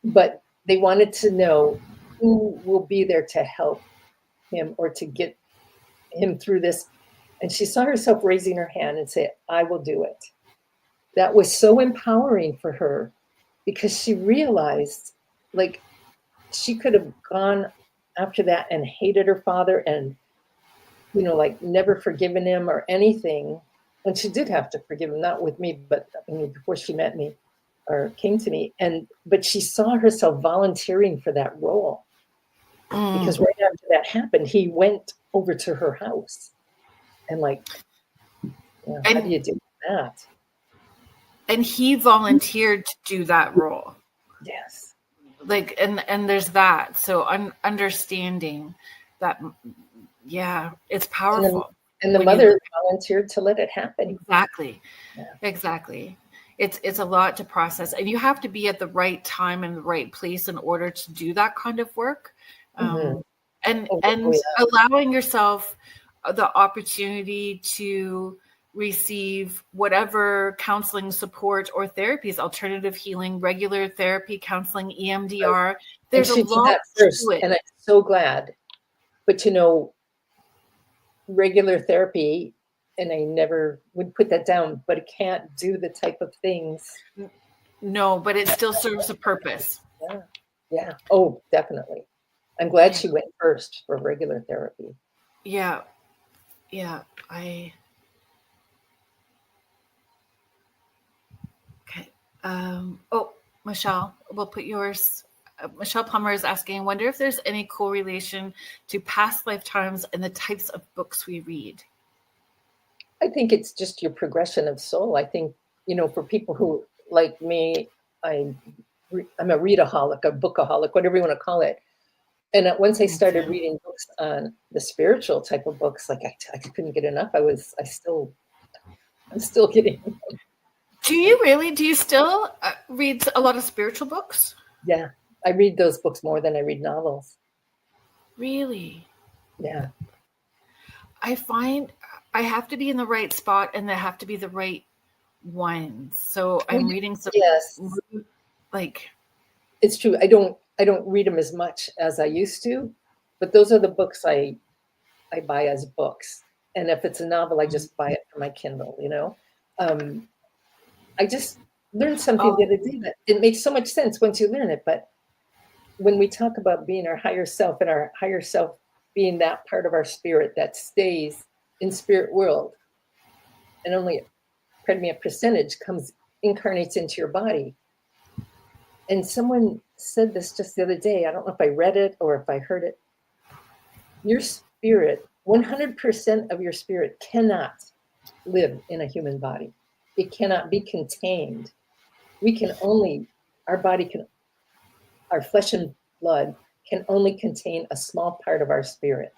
But they wanted to know who will be there to help him or to get him through this. And she saw herself raising her hand and say, I will do it. That was so empowering for her because she realized, like, she could have gone after that and hated her father and, you know, like never forgiven him or anything. And she did have to forgive him, not with me, but I mean, before she met me or came to me. But she saw herself volunteering for that role because right after that happened, he went over to her house and like, you know, how do you do that? And he volunteered to do that role. Yes. Like, and there's that. So understanding that, yeah, it's powerful. And the mother volunteered to let it happen. Exactly. Yeah. Exactly. It's a lot to process, and you have to be at the right time and the right place in order to do that kind of work. And allowing yourself the opportunity to receive whatever counseling support or therapies, alternative healing, regular therapy, counseling, EMDR. Right. There's a lot to it. And I'm so glad. But you know, regular therapy, and I never would put that down, but it can't do the type of things. No, but it still serves a purpose. Yeah. Yeah. Oh, definitely. I'm glad she went first for regular therapy. Yeah. Yeah. Okay. Michelle, we'll put yours. Michelle Plummer is asking, I wonder if there's any correlation to past lifetimes and the types of books we read. I think it's just your progression of soul. I think, you know, for people who like me, I'm a readaholic, a bookaholic, whatever you want to call it. And once I started reading books on the spiritual type of books, like I couldn't get enough. I'm still getting. Do you really? Do you still read a lot of spiritual books? Yeah, I read those books more than I read novels. Really? Yeah. I find I have to be in the right spot, and they have to be the right ones. So I'm reading some. Yes. Like, it's true. I don't read them as much as I used to, but those are the books I buy as books. And if it's a novel, I just buy it for my Kindle, you know. I just learned something the other day that it makes so much sense once you learn it. But when we talk about being our higher self, and our higher self being that part of our spirit that stays in spirit world, and only, a percentage incarnates into your body. And someone said this just the other day. I don't know if I read it or if I heard it. Your spirit, 100% of your spirit cannot live in a human body. It cannot be contained. Our flesh and blood can only contain a small part of our spirit.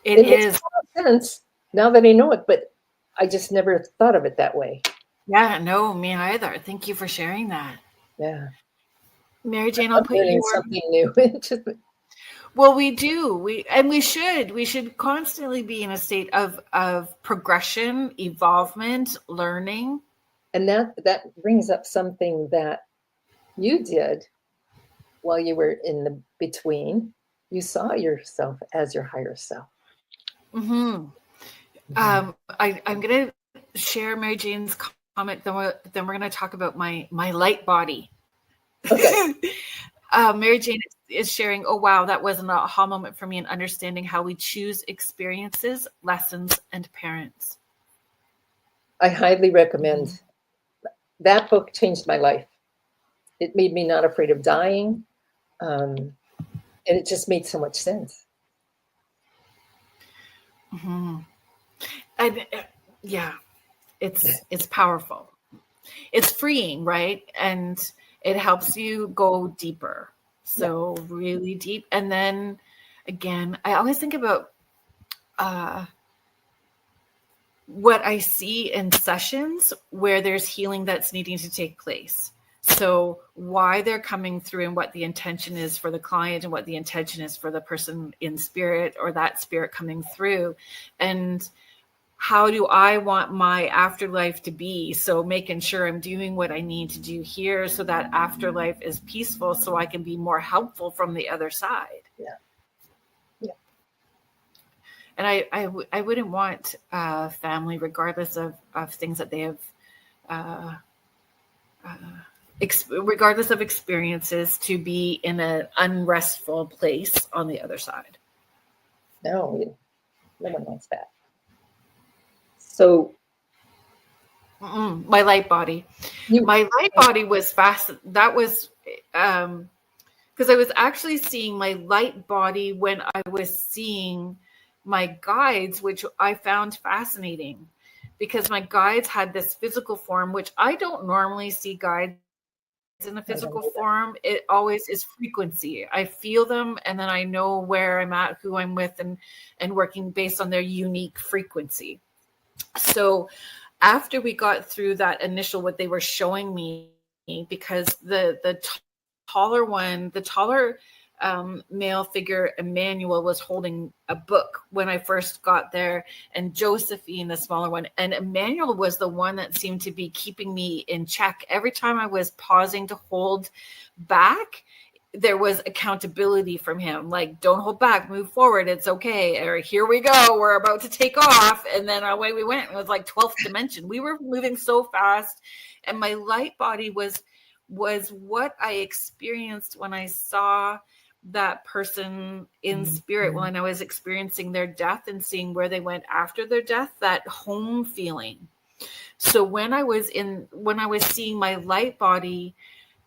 It is. Makes sense now that I know it, but I just never thought of it that way. Yeah, no, me either. Thank you for sharing that. Yeah. Mary Jane, I'll put you something new. Well, we do. We should constantly be in a state of progression, evolvement, learning. And that brings up something that you did while you were in the between. You saw yourself as your higher self. Mm-hmm. I'm going to share Mary Jane's comment. Then we're going to talk about my light body. Okay. Mary Jane is sharing, oh, wow, that was an aha moment for me in understanding how we choose experiences, lessons, and parents. I highly recommend. That book changed my life. It made me not afraid of dying. And it just made so much sense. Mm-hmm. And yeah, it's powerful. It's freeing, right? And it helps you go deeper. So really deep. And then again, I always think about what I see in sessions where there's healing that's needing to take place. So why they're coming through and what the intention is for the client and what the intention is for the person in spirit or that spirit coming through, and how do I want my afterlife to be? So making sure I'm doing what I need to do here so that afterlife is peaceful, so I can be more helpful from the other side. Yeah. Yeah. And I wouldn't want family, regardless of things that they have, regardless of experiences, to be in an unrestful place on the other side. No, no one wants that. So my light body. My light body was fast. That was because I was actually seeing my light body when I was seeing my guides, which I found fascinating, because my guides had this physical form, which I don't normally see guides in a physical form. It always is frequency. I feel them, and then I know where I'm at, who I'm with, and working based on their unique frequency. So after we got through that initial, what they were showing me, because the taller one, the taller male figure, Emmanuel, was holding a book when I first got there, and Josephine, the smaller one, and Emmanuel was the one that seemed to be keeping me in check. Every time I was pausing to hold back, there was accountability from him, like, don't hold back, move forward, it's okay, or here we go, we're about to take off. And then away we went. It was like 12th dimension. We were moving so fast, and my light body was what I experienced when I saw that person in spirit, when I was experiencing their death and seeing where they went after their death, that home feeling. So when I was seeing my light body,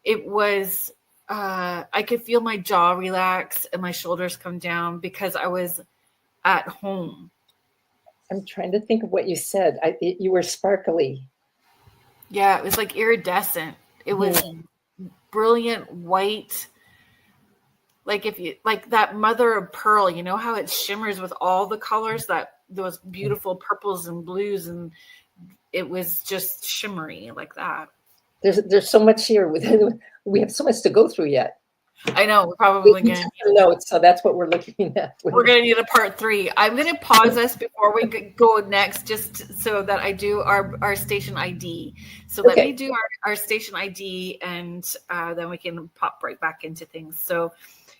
it was I could feel my jaw relax and my shoulders come down because I was at home. I'm trying to think of what you said. You were sparkly. Yeah, it was like iridescent. It was brilliant white. Like if you like that mother of pearl, you know how it shimmers with all the colors, that those beautiful purples and blues, and it was just shimmery like that. There's so much here. We have so much to go through yet. I know. We're probably going to need notes, so that's what we're looking at. We're going to need a part 3. I'm going to pause us before we go next, just so that I do our station ID. So let me do our station ID, and then we can pop right back into things. So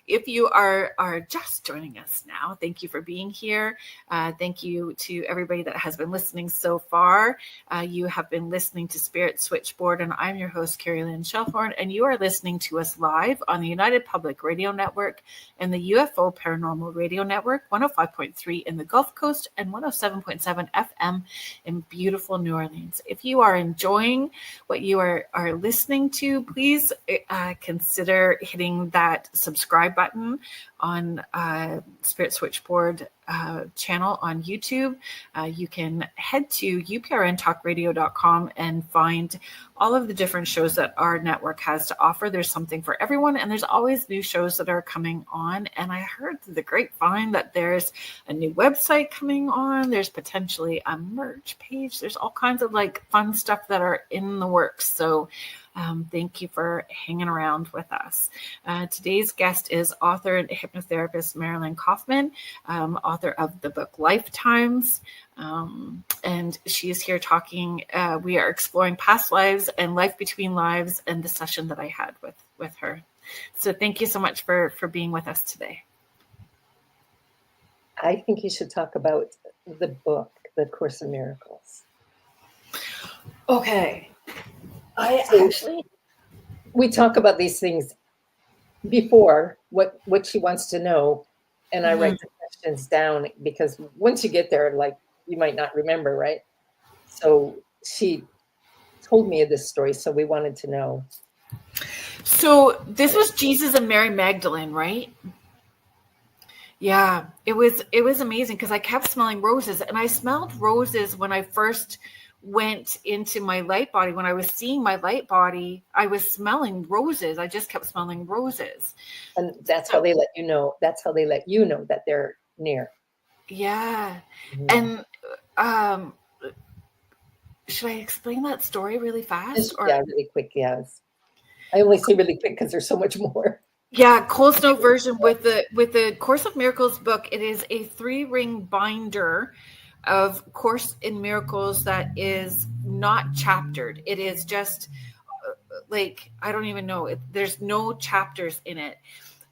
if you are just joining us now, thank you for being here. Thank you to everybody that has been listening so far. You have been listening to Spirit Switchboard, and I'm your host, Kerrilynn Shelthorne, and you are listening to us live on the United Public Radio Network and the UFO Paranormal Radio Network, 105.3 in the Gulf Coast and 107.7 FM in beautiful New Orleans. If you are enjoying what you are listening to, please consider hitting that subscribe button on Spirit Switchboard channel on YouTube. You can head to uprntalkradio.com and find all of the different shows that our network has to offer. There's something for everyone, and there's always new shows that are coming on. And I heard through the grapevine that there's a new website coming on. There's potentially a merch page. There's all kinds of like fun stuff that are in the works. So thank you for hanging around with us. Today's guest is author and hypnotherapist Marilyn Kaufman, author of the book Lifetimes. And she is here talking. We are exploring past lives and life between lives, and the session that I had with her. So thank you so much for being with us today. I think you should talk about the book, The Course in Miracles. Okay. We talk about these things before, what she wants to know, and I write the questions down, because once you get there, like, you might not remember, right? So she told me this story, so we wanted to know. So this was Jesus and Mary Magdalene, right? Yeah, it was amazing, because I kept smelling roses, and I smelled roses when I first went into my light body. When I was seeing my light body, I was smelling roses. I just kept smelling roses. And that's how they let you know. That's how they let you know that they're near. Yeah. And should I explain that story really fast? Yeah, really quick. Yes. I only say really quick because there's so much more. Yeah, Cole's Note version with the Course of Miracles book. It is a 3-ring binder. of Course in Miracles that is not chaptered. It is just like, I don't even know. There's no chapters in it.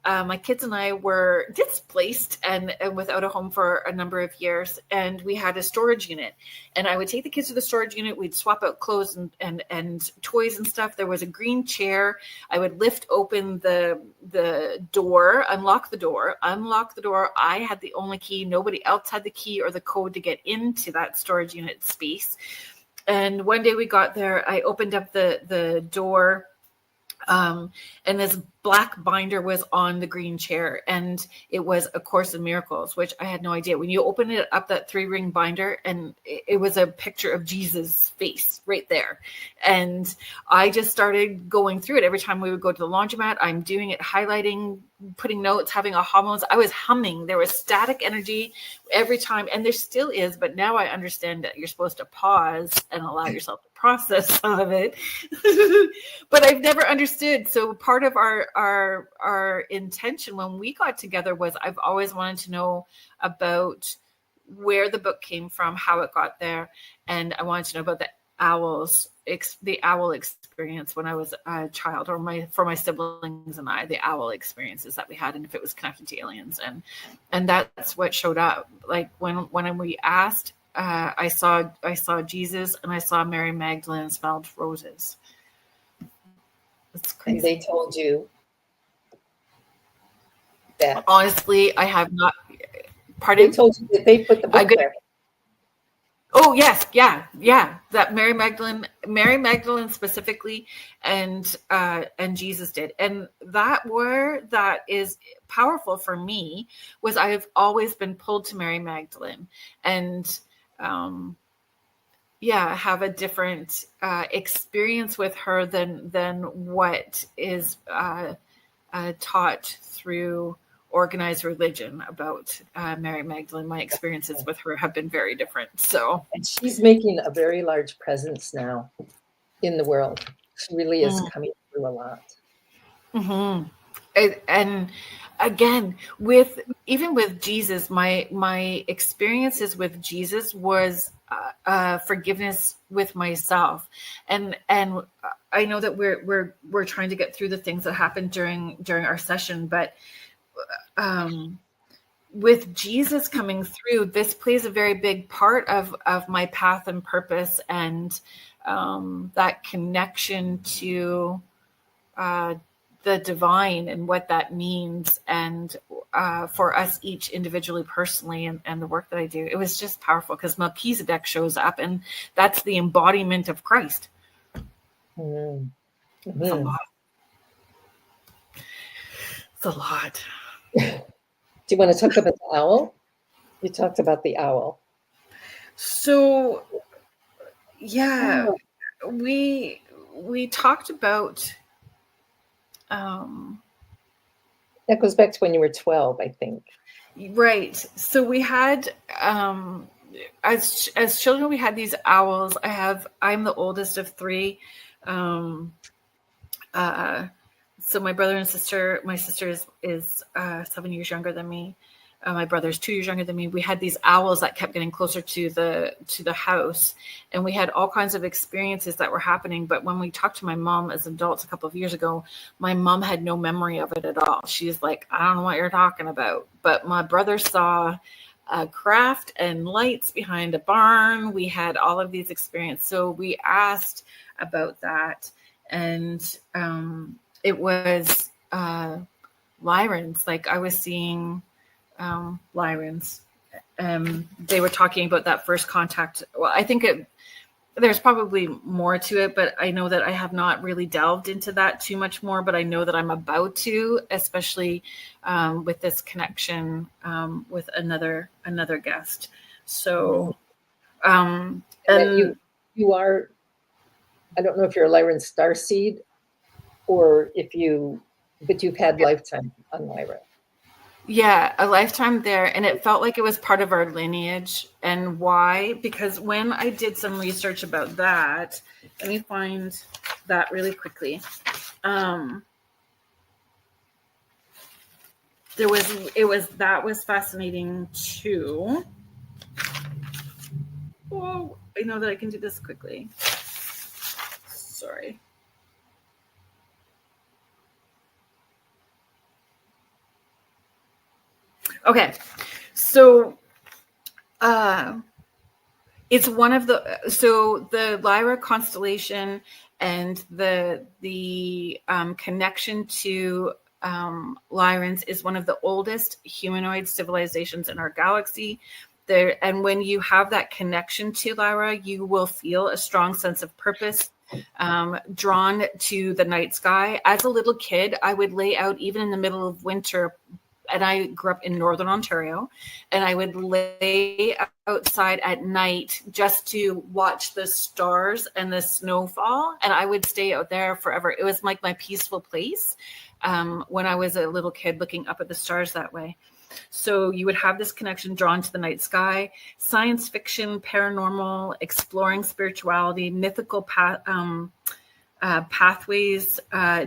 My kids and I were displaced and without a home for a number of years, and we had a storage unit. And I would take the kids to the storage unit. We'd swap out clothes and toys and stuff. There was a green chair. I would lift open the door, unlock the door. I had the only key. Nobody else had the key or the code to get into that storage unit space. And one day we got there. I opened up the door. And this black binder was on the green chair, and it was A Course in Miracles, which I had no idea. When you open it up, that 3-ring binder, and it was a picture of Jesus' face right there. And I just started going through it. Every time we would go to the laundromat, I'm doing it, highlighting, putting notes, having aha moments. I was humming. There was static energy every time, and there still is, but now I understand that you're supposed to pause and allow yourself to process some of it. But I've never understood. So part of our intention when we got together was, I've always wanted to know about where the book came from, how it got there, and I wanted to know about the owl experience when I was a child, or for my siblings and I, the owl experiences that we had, and if it was connected to aliens, and that's what showed up. Like when we asked, I saw Jesus, and I saw Mary Magdalene, smelled roses. It's crazy. And they told you that? Honestly, I have not. Pardon? They told you that they put the book there. Oh yes, yeah. That Mary Magdalene specifically, and Jesus did, and that is powerful for me. Was I've always been pulled to Mary Magdalene, and have a different experience with her than what is taught through organized religion about Mary Magdalene. My experiences with her have been very different. So, and she's making a very large presence now in the world. She really is coming through a lot. Mm-hmm. And again, with Jesus, my experiences with Jesus was forgiveness with myself, and I know that we're trying to get through the things that happened during our session, but with Jesus coming through, this plays a very big part of my path and purpose, and that connection to the divine and what that means, and for us each individually, personally, and the work that I do. It was just powerful because Melchizedek shows up, and that's the embodiment of Christ. Mm-hmm. It's a lot. It's a lot. Do you want to talk about the owl? You talked about the owl. So, yeah, we talked about. That goes back to when you were 12, I think. Right. So we had, as children, we had these owls. I'm the oldest of 3. So my brother and sister, my sister is 7 years younger than me. My brother's 2 years younger than me. We had these owls that kept getting closer to the house, and we had all kinds of experiences that were happening. But when we talked to my mom as adults a couple of years ago, my mom had no memory of it at all. She's like, I don't know what you're talking about. But my brother saw a craft and lights behind a barn. We had all of these experiences. So we asked about that, and it was Lyrans. Like I was seeing Lyrans. They were talking about that first contact. Well, I think there's probably more to it, but I know that I have not really delved into that too much more, but I know that I'm about to, especially with this connection with another guest. So, and you are, I don't know if you're a Lyran starseed or but you've had lifetime on Lyra. Yeah, a lifetime there. And it felt like it was part of our lineage. And why? Because when I did some research about that, let me find that really quickly. That was fascinating too. Oh, I know that I can do this quickly. Sorry. Okay, so it's one of the Lyra constellation and the connection to Lyrans is one of the oldest humanoid civilizations in our galaxy. And when you have that connection to Lyra, you will feel a strong sense of purpose, drawn to the night sky. As a little kid, I would lay out, even in the middle of winter, and I grew up in Northern Ontario, and I would lay outside at night just to watch the stars and the snowfall. And I would stay out there forever. It was like my peaceful place when I was a little kid, looking up at the stars that way. So you would have this connection drawn to the night sky, science fiction, paranormal, exploring spirituality, mythical pathways,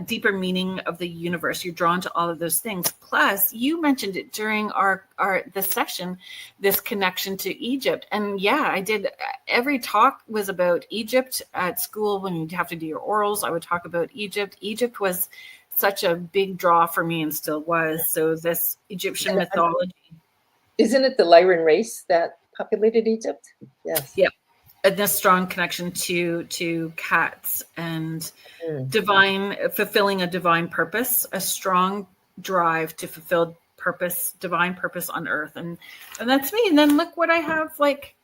deeper meaning of the universe. You're drawn to all of those things. Plus, you mentioned it during the session, this connection to Egypt. And yeah, I did. Every talk was about Egypt at school. When you'd have to do your orals, I would talk about Egypt. Egypt was such a big draw for me, and still was. So this Egyptian mythology. Isn't it the Lyran race that populated Egypt? Yes. Yep. And this strong connection to cats and fulfilling a divine purpose, a strong drive to fulfill purpose, divine purpose on earth. And that's me. And then look what I have. Like,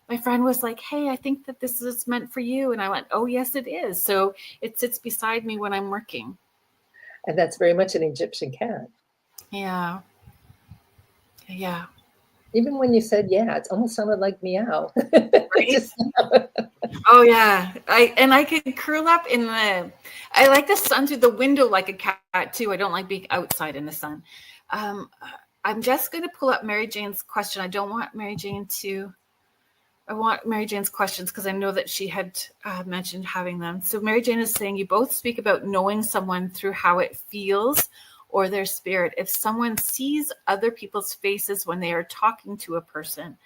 my friend was like, hey, I think that this is meant for you. And I went, oh, yes, it is. So it sits beside me when I'm working. And that's very much an Egyptian cat. Yeah. Yeah. Even when you said, yeah, it almost sounded like meow. Right? Oh yeah. I could curl up I like the sun through the window like a cat too. I don't like being outside in the sun. I'm just going to pull up Mary Jane's question. I want Mary Jane's questions because I know that she had mentioned having them. So Mary Jane is saying, you both speak about knowing someone through how it feels or their spirit. If someone sees other people's faces when they are talking to a person,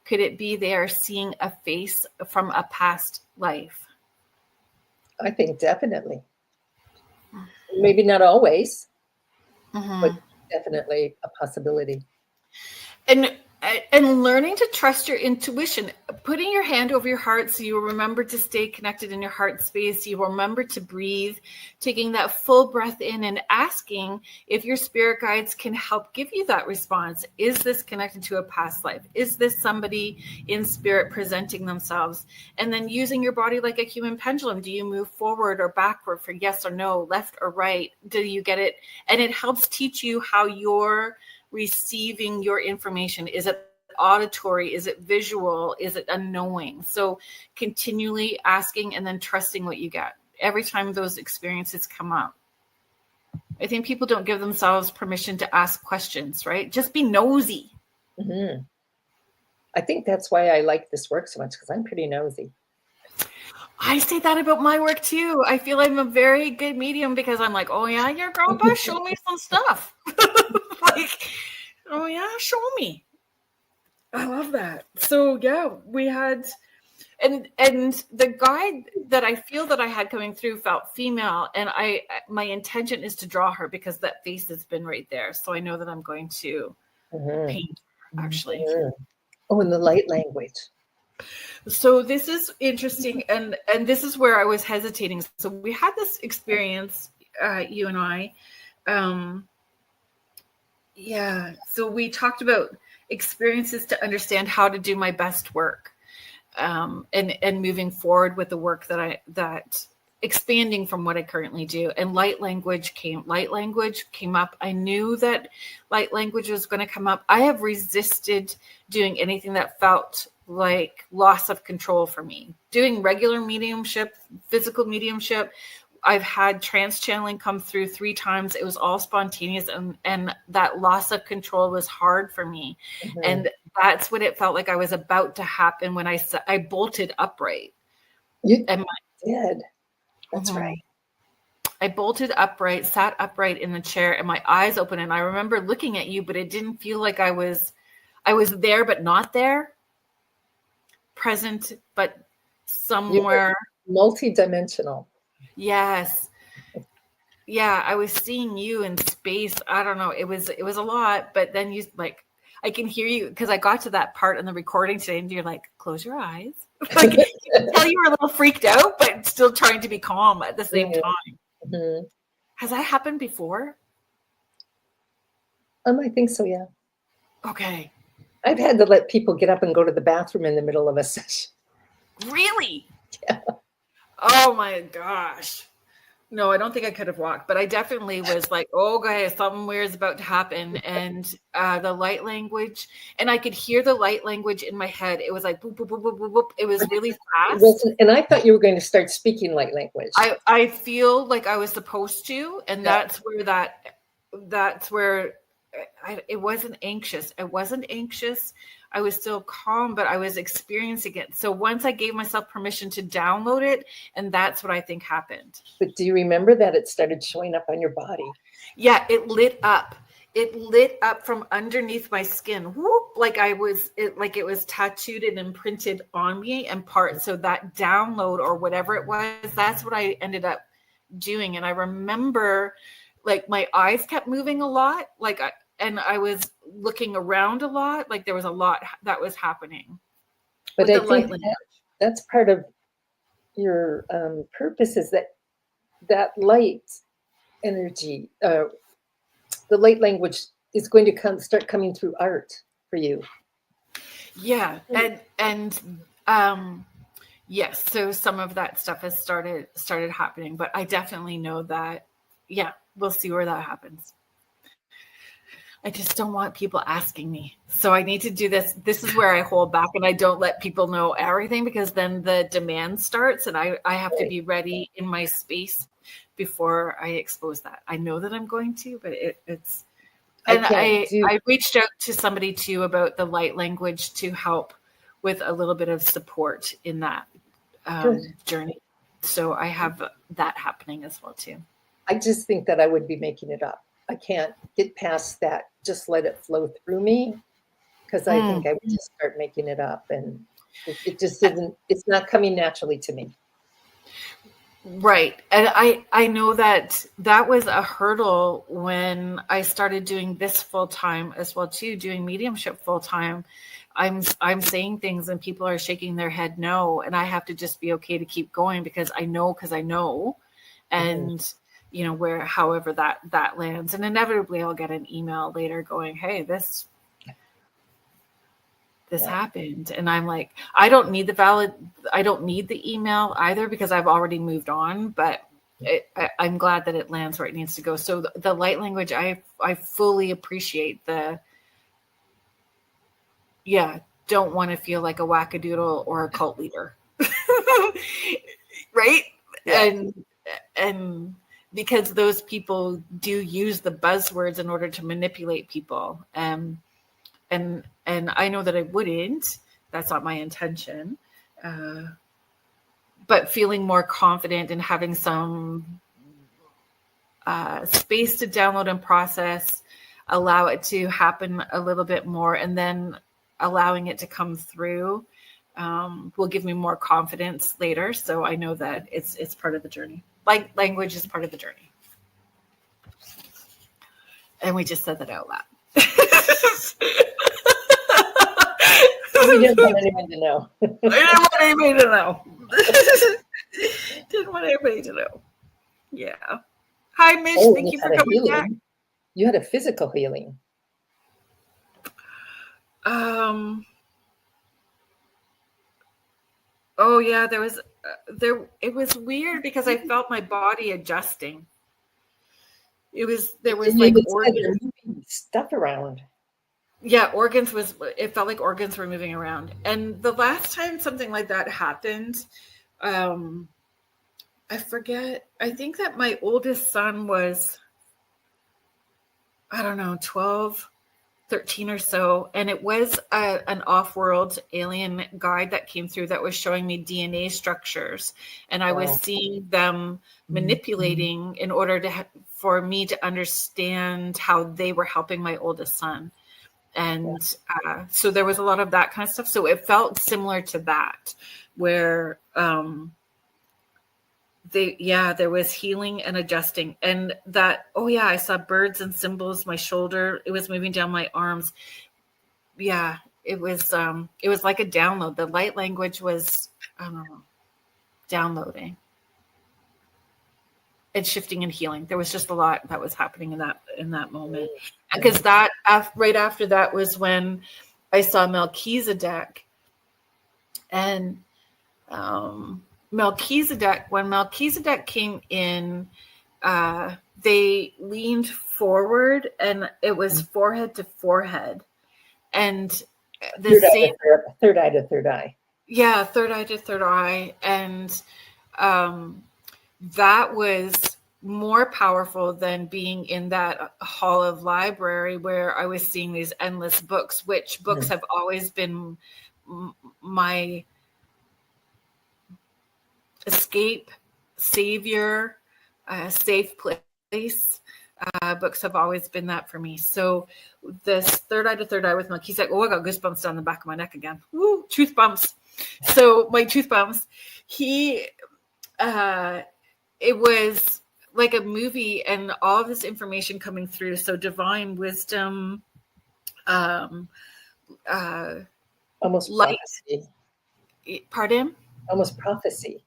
could it be they are seeing a face from a past life? I think definitely. Maybe not always, but definitely a possibility. And learning to trust your intuition, putting your hand over your heart so you remember to stay connected in your heart space. You remember to breathe, taking that full breath in and asking if your spirit guides can help give you that response. Is this connected to a past life? Is this somebody in spirit presenting themselves? And then using your body like a human pendulum. Do you move forward or backward for yes or no, left or right? Do you get it? And it helps teach you how you're receiving your information. Is it auditory? Is it visual? Is it a knowing? So continually asking and then trusting what you get every time those experiences come up. I think people don't give themselves permission to ask questions, right? Just be nosy. Mm-hmm. I think that's why I like this work so much, because I'm pretty nosy. I say that about my work too. I feel I'm a very good medium because I'm like, oh yeah, your grandpa, show me some stuff. Like, oh yeah, show me. I love that. So yeah, we had, and the guide that I feel that I had coming through felt female, and my intention is to draw her because that face has been right there. So I know that I'm going to paint her, actually. Oh, and the light language. So this is interesting, and this is where I was hesitating. So we had this experience, you and I. Yeah. So we talked about experiences to understand how to do my best work, and moving forward with the work that expanding from what I currently do. And light language came up. I knew that light language was going to come up. I have resisted doing anything that felt like loss of control for me. Doing regular mediumship, physical mediumship, I've had trance channeling come through 3 times. It was all spontaneous, and that loss of control was hard for me. And that's what it felt like I was about to happen when I bolted upright. You did. That's right. I bolted upright, sat upright in the chair, and my eyes open. And I remember looking at you, but it didn't feel like I was there, but not there. present, but somewhere multi-dimensional. Yes. Yeah, I was seeing you in space. I don't know. It was a lot, but then you like I can hear you because I got to that part in the recording today and you're like, close your eyes. Like you can tell you were a little freaked out, but still trying to be calm at the same time. Mm-hmm. Has that happened before? I think so, yeah. Okay. I've had to let people get up and go to the bathroom in the middle of a session. Really? Yeah. Oh my gosh. No, I don't think I could have walked, but I definitely was like, oh, okay, something weird is about to happen. And the light language, and I could hear the light language in my head. It was like, boop, boop, boop, boop, boop, boop. It was really fast. And I thought you were going to start speaking light language. I feel like I was supposed to. And that's where it wasn't anxious. I wasn't anxious. I was still calm, but I was experiencing it. So once I gave myself permission to download it, and that's what I think happened. But do you remember that it started showing up on your body? Yeah, it lit up. It lit up from underneath my skin. Whoop, like it was tattooed and imprinted on me and part. So that download or whatever it was, that's what I ended up doing. And I remember like my eyes kept moving a lot. And I was looking around a lot, like there was a lot that was happening. But I think that's part of your purpose is that light energy, the light language is going to start coming through art for you. Yeah, and yes, so some of that stuff has started happening, but I definitely know that. Yeah, we'll see where that happens. I just don't want people asking me. So I need to do this. This is where I hold back and I don't let people know everything because then the demand starts and I have to be ready in my space before I expose that. I know that I'm going to, but it's, and I reached out to somebody too about the light language to help with a little bit of support in that journey. So I have that happening as well too. I just think that I would be making it up. I can't get past that. Just let it flow through me because I think I would just start making it up and it just isn't, it's not coming naturally to me. Right. And I know that was a hurdle when I started doing this full time as well too, doing mediumship full time. I'm saying things and people are shaking their head no, and I have to just be okay to keep going because I know. And you know, however that lands. And inevitably I'll get an email later going, hey, this happened. And I'm like, I don't need the email either because I've already moved on, but I'm glad that it lands where it needs to go. So the light language, I fully appreciate don't want to feel like a wackadoodle or a cult leader. Right. Yeah. And because those people do use the buzzwords in order to manipulate people. And I know that I wouldn't, that's not my intention. But feeling more confident and having some space to download and process, allow it to happen a little bit more, and then allowing it to come through will give me more confidence later. So I know that it's part of the journey. Like language is part of the journey. And we just said that out loud. We didn't want anyone to know. Didn't want anybody to know. Yeah. Hi, Mitch. Thank you for coming back. You had a physical healing. Oh yeah, it was weird because I felt my body adjusting. There was like organs stuff around. Yeah, it felt like organs were moving around. And the last time something like that happened, I forget. I think that my oldest son was, I don't know, 12, 13 or so. And it was an off-world alien guide that came through that was showing me DNA structures. And I was seeing them manipulating in order for me to understand how they were helping my oldest son. And so there was a lot of that kind of stuff. So it felt similar to that, where there was healing and adjusting. And that, I saw birds and symbols, my shoulder, it was moving down my arms. Yeah, it was like a download. The light language was downloading and shifting and healing. There was just a lot that was happening in that moment. Because that right after that was when I saw Melchizedek. And when Melchizedek came in, they leaned forward, and it was forehead to forehead. And the third eye to third eye. Yeah, third eye to third eye. And that was more powerful than being in that hall of library where I was seeing these endless books, which books have always been my escape, savior, safe place. Books have always been that for me. So this third eye to third eye with Melchizedek, I got goosebumps down the back of my neck again. Woo, tooth bumps. So my tooth bumps, it was like a movie, and all of this information coming through. So divine wisdom, almost light. prophecy. Pardon? Almost prophecy.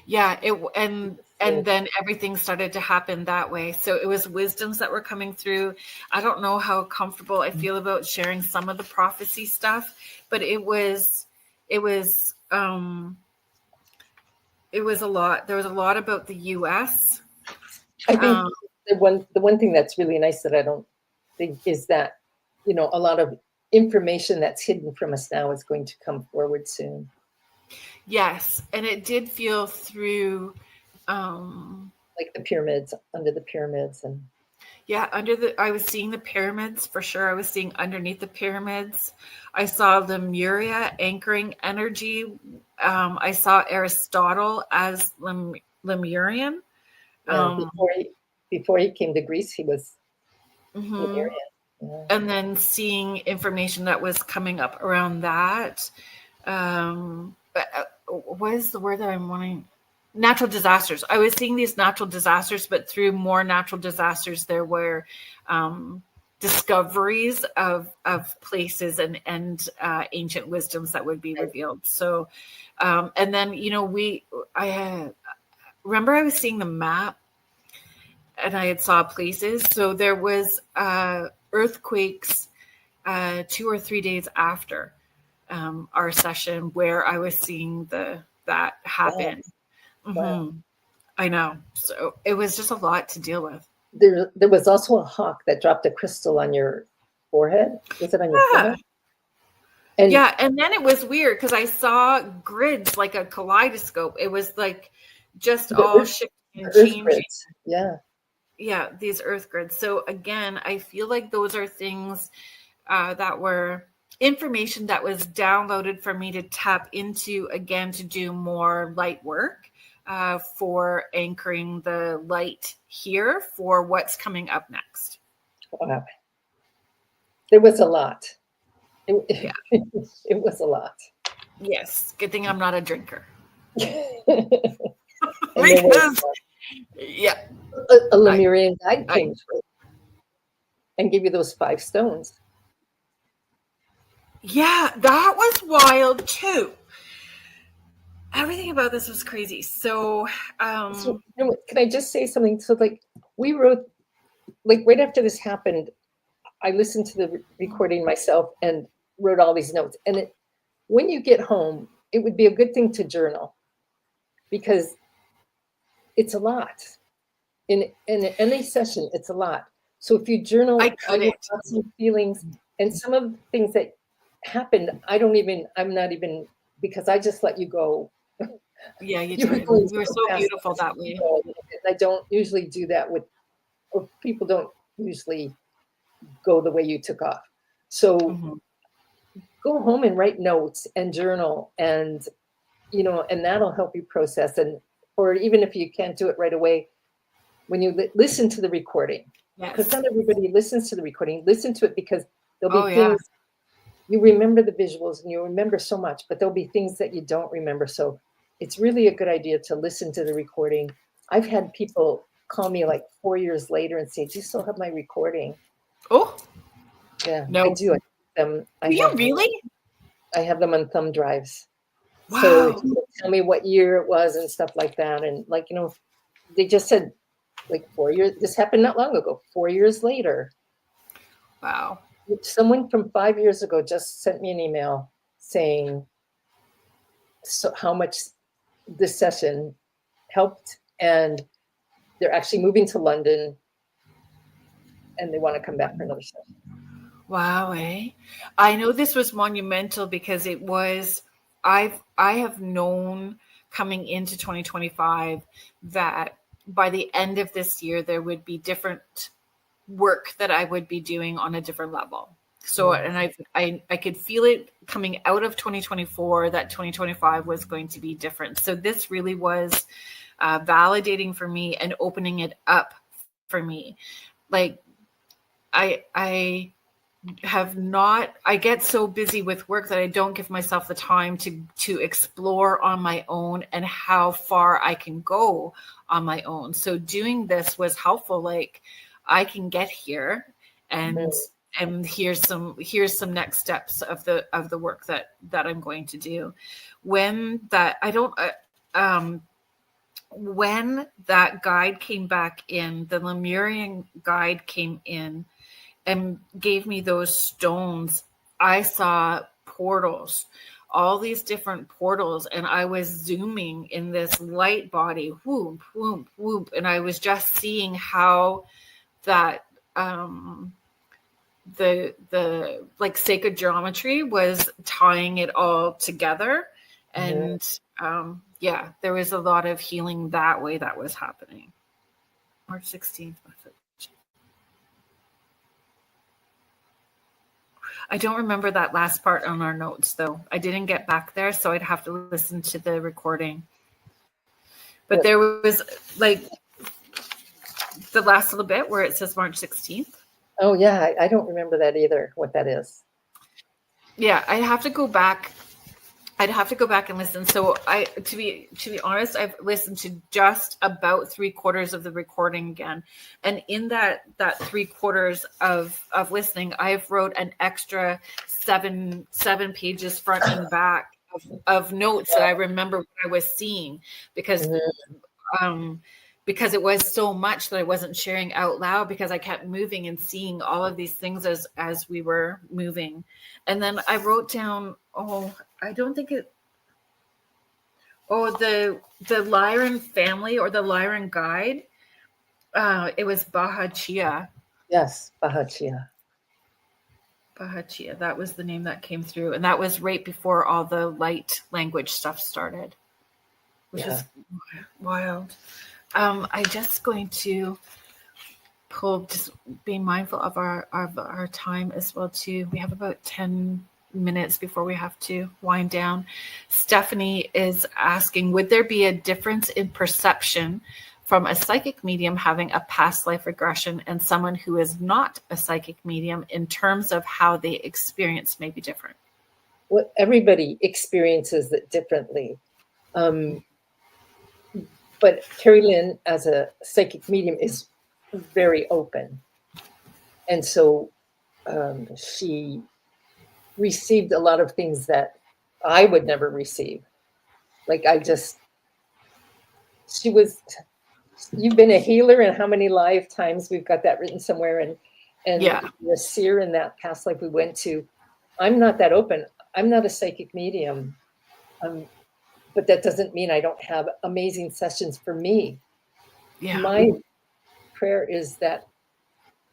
Yeah, and then everything started to happen that way. So it was wisdoms that were coming through. I don't know how comfortable I feel about sharing some of the prophecy stuff, but it was a lot. There was a lot about the US. I think the one thing that's really nice that I don't think is that, a lot of information that's hidden from us now is going to come forward soon. Yes. And it did feel through like the pyramids, under the pyramids. And yeah, I was seeing the pyramids for sure. I was seeing underneath the pyramids. I saw Lemuria anchoring energy. I saw Aristotle as Lemurian. Before he came to Greece, he was Lemurian. Yeah. And then seeing information that was coming up around that. What is the word that I'm wanting? Natural disasters. I was seeing these natural disasters, but through more natural disasters, there were discoveries of places and ancient wisdoms that would be revealed. So, and then I remember I was seeing the map, and I had saw places. So there was earthquakes 2 or 3 days after our session where I was seeing that happen. Wow. I know. So it was just a lot to deal with. There was also a hawk that dropped a crystal on your forehead. Was it on your forehead? And then it was weird because I saw grids like a kaleidoscope. It was like just all shifting and changing. Yeah, these earth grids. So again, I feel like those are things that were information that was downloaded for me to tap into again to do more light work for anchoring the light here for what's coming up next. Wow. There was a lot. It was a lot. Yes. Good thing I'm not a drinker. Because, a Lemurian guide came through and gave you those 5 stones. Yeah, that was wild too. Everything about this was crazy. So, can I just say something? So, we wrote, right after this happened, I listened to the recording myself and wrote all these notes. And when you get home, it would be a good thing to journal because it's a lot. In any session, it's a lot. So if you journal, some feelings and some of the things that happened, I'm not even, because I just let you go. Yeah, you were so beautiful that way. I don't usually do that or people don't usually go the way you took off. So go home and write notes and journal and that'll help you process. Or even if you can't do it right away, when you listen to the recording, because not everybody listens to the recording, listen to it because There'll be things you remember the visuals and you remember so much, but there'll be things that you don't remember. So it's really a good idea to listen to the recording. I've had people call me like 4 years later and say, "Do you still have my recording?" Oh, yeah, no. I do. Do you really? I have them on thumb drives. Wow. So people tell me what year it was and stuff like that. And like, they just said like 4 years, this happened not long ago, 4 years later. Wow. Someone from 5 years ago just sent me an email saying how much this session helped, and they're actually moving to London and they want to come back for another session. Wow, eh? I know this was monumental because it was, I have known coming into 2025 that by the end of this year, there would be different work that I would be doing on a different level. So, and I could feel it coming out of 2024 that 2025 was going to be different. So this really was validating for me and opening it up for me. Like I get so busy with work that I don't give myself the time to explore on my own and how far I can go on my own. So doing this was helpful. Like I can get here and here's some next steps of the work that I'm going to do. When that guide came back in, the Lemurian guide came in and gave me those stones, I saw portals, all these different portals, and I was zooming in this light body, whoop, whoop, whoop, and I was just seeing how that the like sacred geometry was tying it all together, and there was a lot of healing that way that was happening. March 16th. I don't remember that last part on our notes, though. I didn't get back there, so I'd have to listen to the recording. But there was like the last little bit where it says March 16th. Oh, yeah. I don't remember that either, what that is. Yeah, I'd have to go back and listen. So to be honest, I've listened to just about 3/4 of the recording again. And in that 3/4 of listening, I've wrote an extra seven pages front and back of notes that I remember what I was seeing because it was so much that I wasn't sharing out loud because I kept moving and seeing all of these things as we were moving. And then I wrote down, the Lyran family or the Lyran guide. It was Bahachia. Yes, Bahachia. Bahachia. That was the name that came through. And that was right before all the light language stuff started, which is wild. I'm just going to just be mindful of our time as well too. We have about 10 minutes before we have to wind down. Stephanie is asking, would there be a difference in perception from a psychic medium having a past life regression and someone who is not a psychic medium in terms of how they experience may be different? Well, everybody experiences it differently. But Kerrilynn, as a psychic medium, is very open. And so she received a lot of things that I would never receive. Like you've been a healer in how many lifetimes? We've got that written somewhere. And the seer in that past life we went to, I'm not that open. I'm not a psychic medium. But that doesn't mean I don't have amazing sessions for me. Yeah. My prayer is that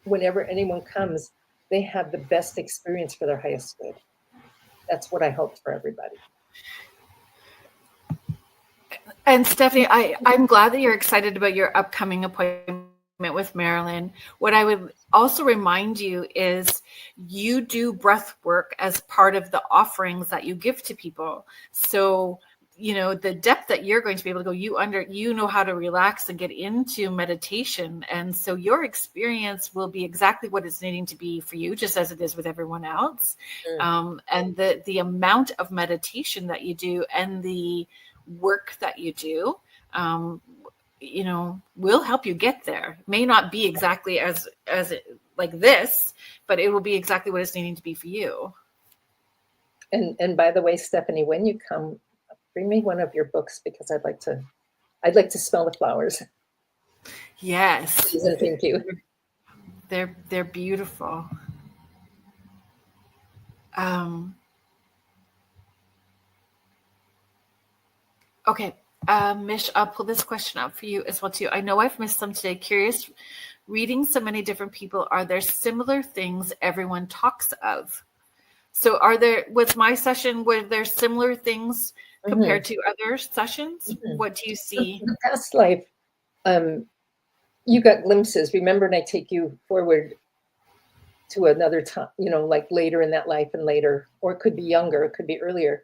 whenever anyone comes, they have the best experience for their highest good. That's what I hope for everybody. And Stephanie, I'm glad that you're excited about your upcoming appointment with Marilyn. What I would also remind you is you do breath work as part of the offerings that you give to people. So the depth that you're going to be able to go, you know how to relax and get into meditation. And so your experience will be exactly what it's needing to be for you, just as it is with everyone else. And the amount of meditation that you do and the work that you do, will help you get there. It may not be exactly as like this, but it will be exactly what it's needing to be for you. And by the way, Stephanie, when you come, bring me one of your books, because I'd like to smell the flowers. Yes. Please and thank you. They're beautiful. Okay. Mish, I'll pull this question up for you as well too. I know I've missed some today. Curious, reading so many different people, are there similar things everyone talks of? So was my session, were there similar things compared to other sessions? What do you see? The past life, you got glimpses. Remember, and I take you forward to another time, like later in that life and later, or it could be younger, it could be earlier.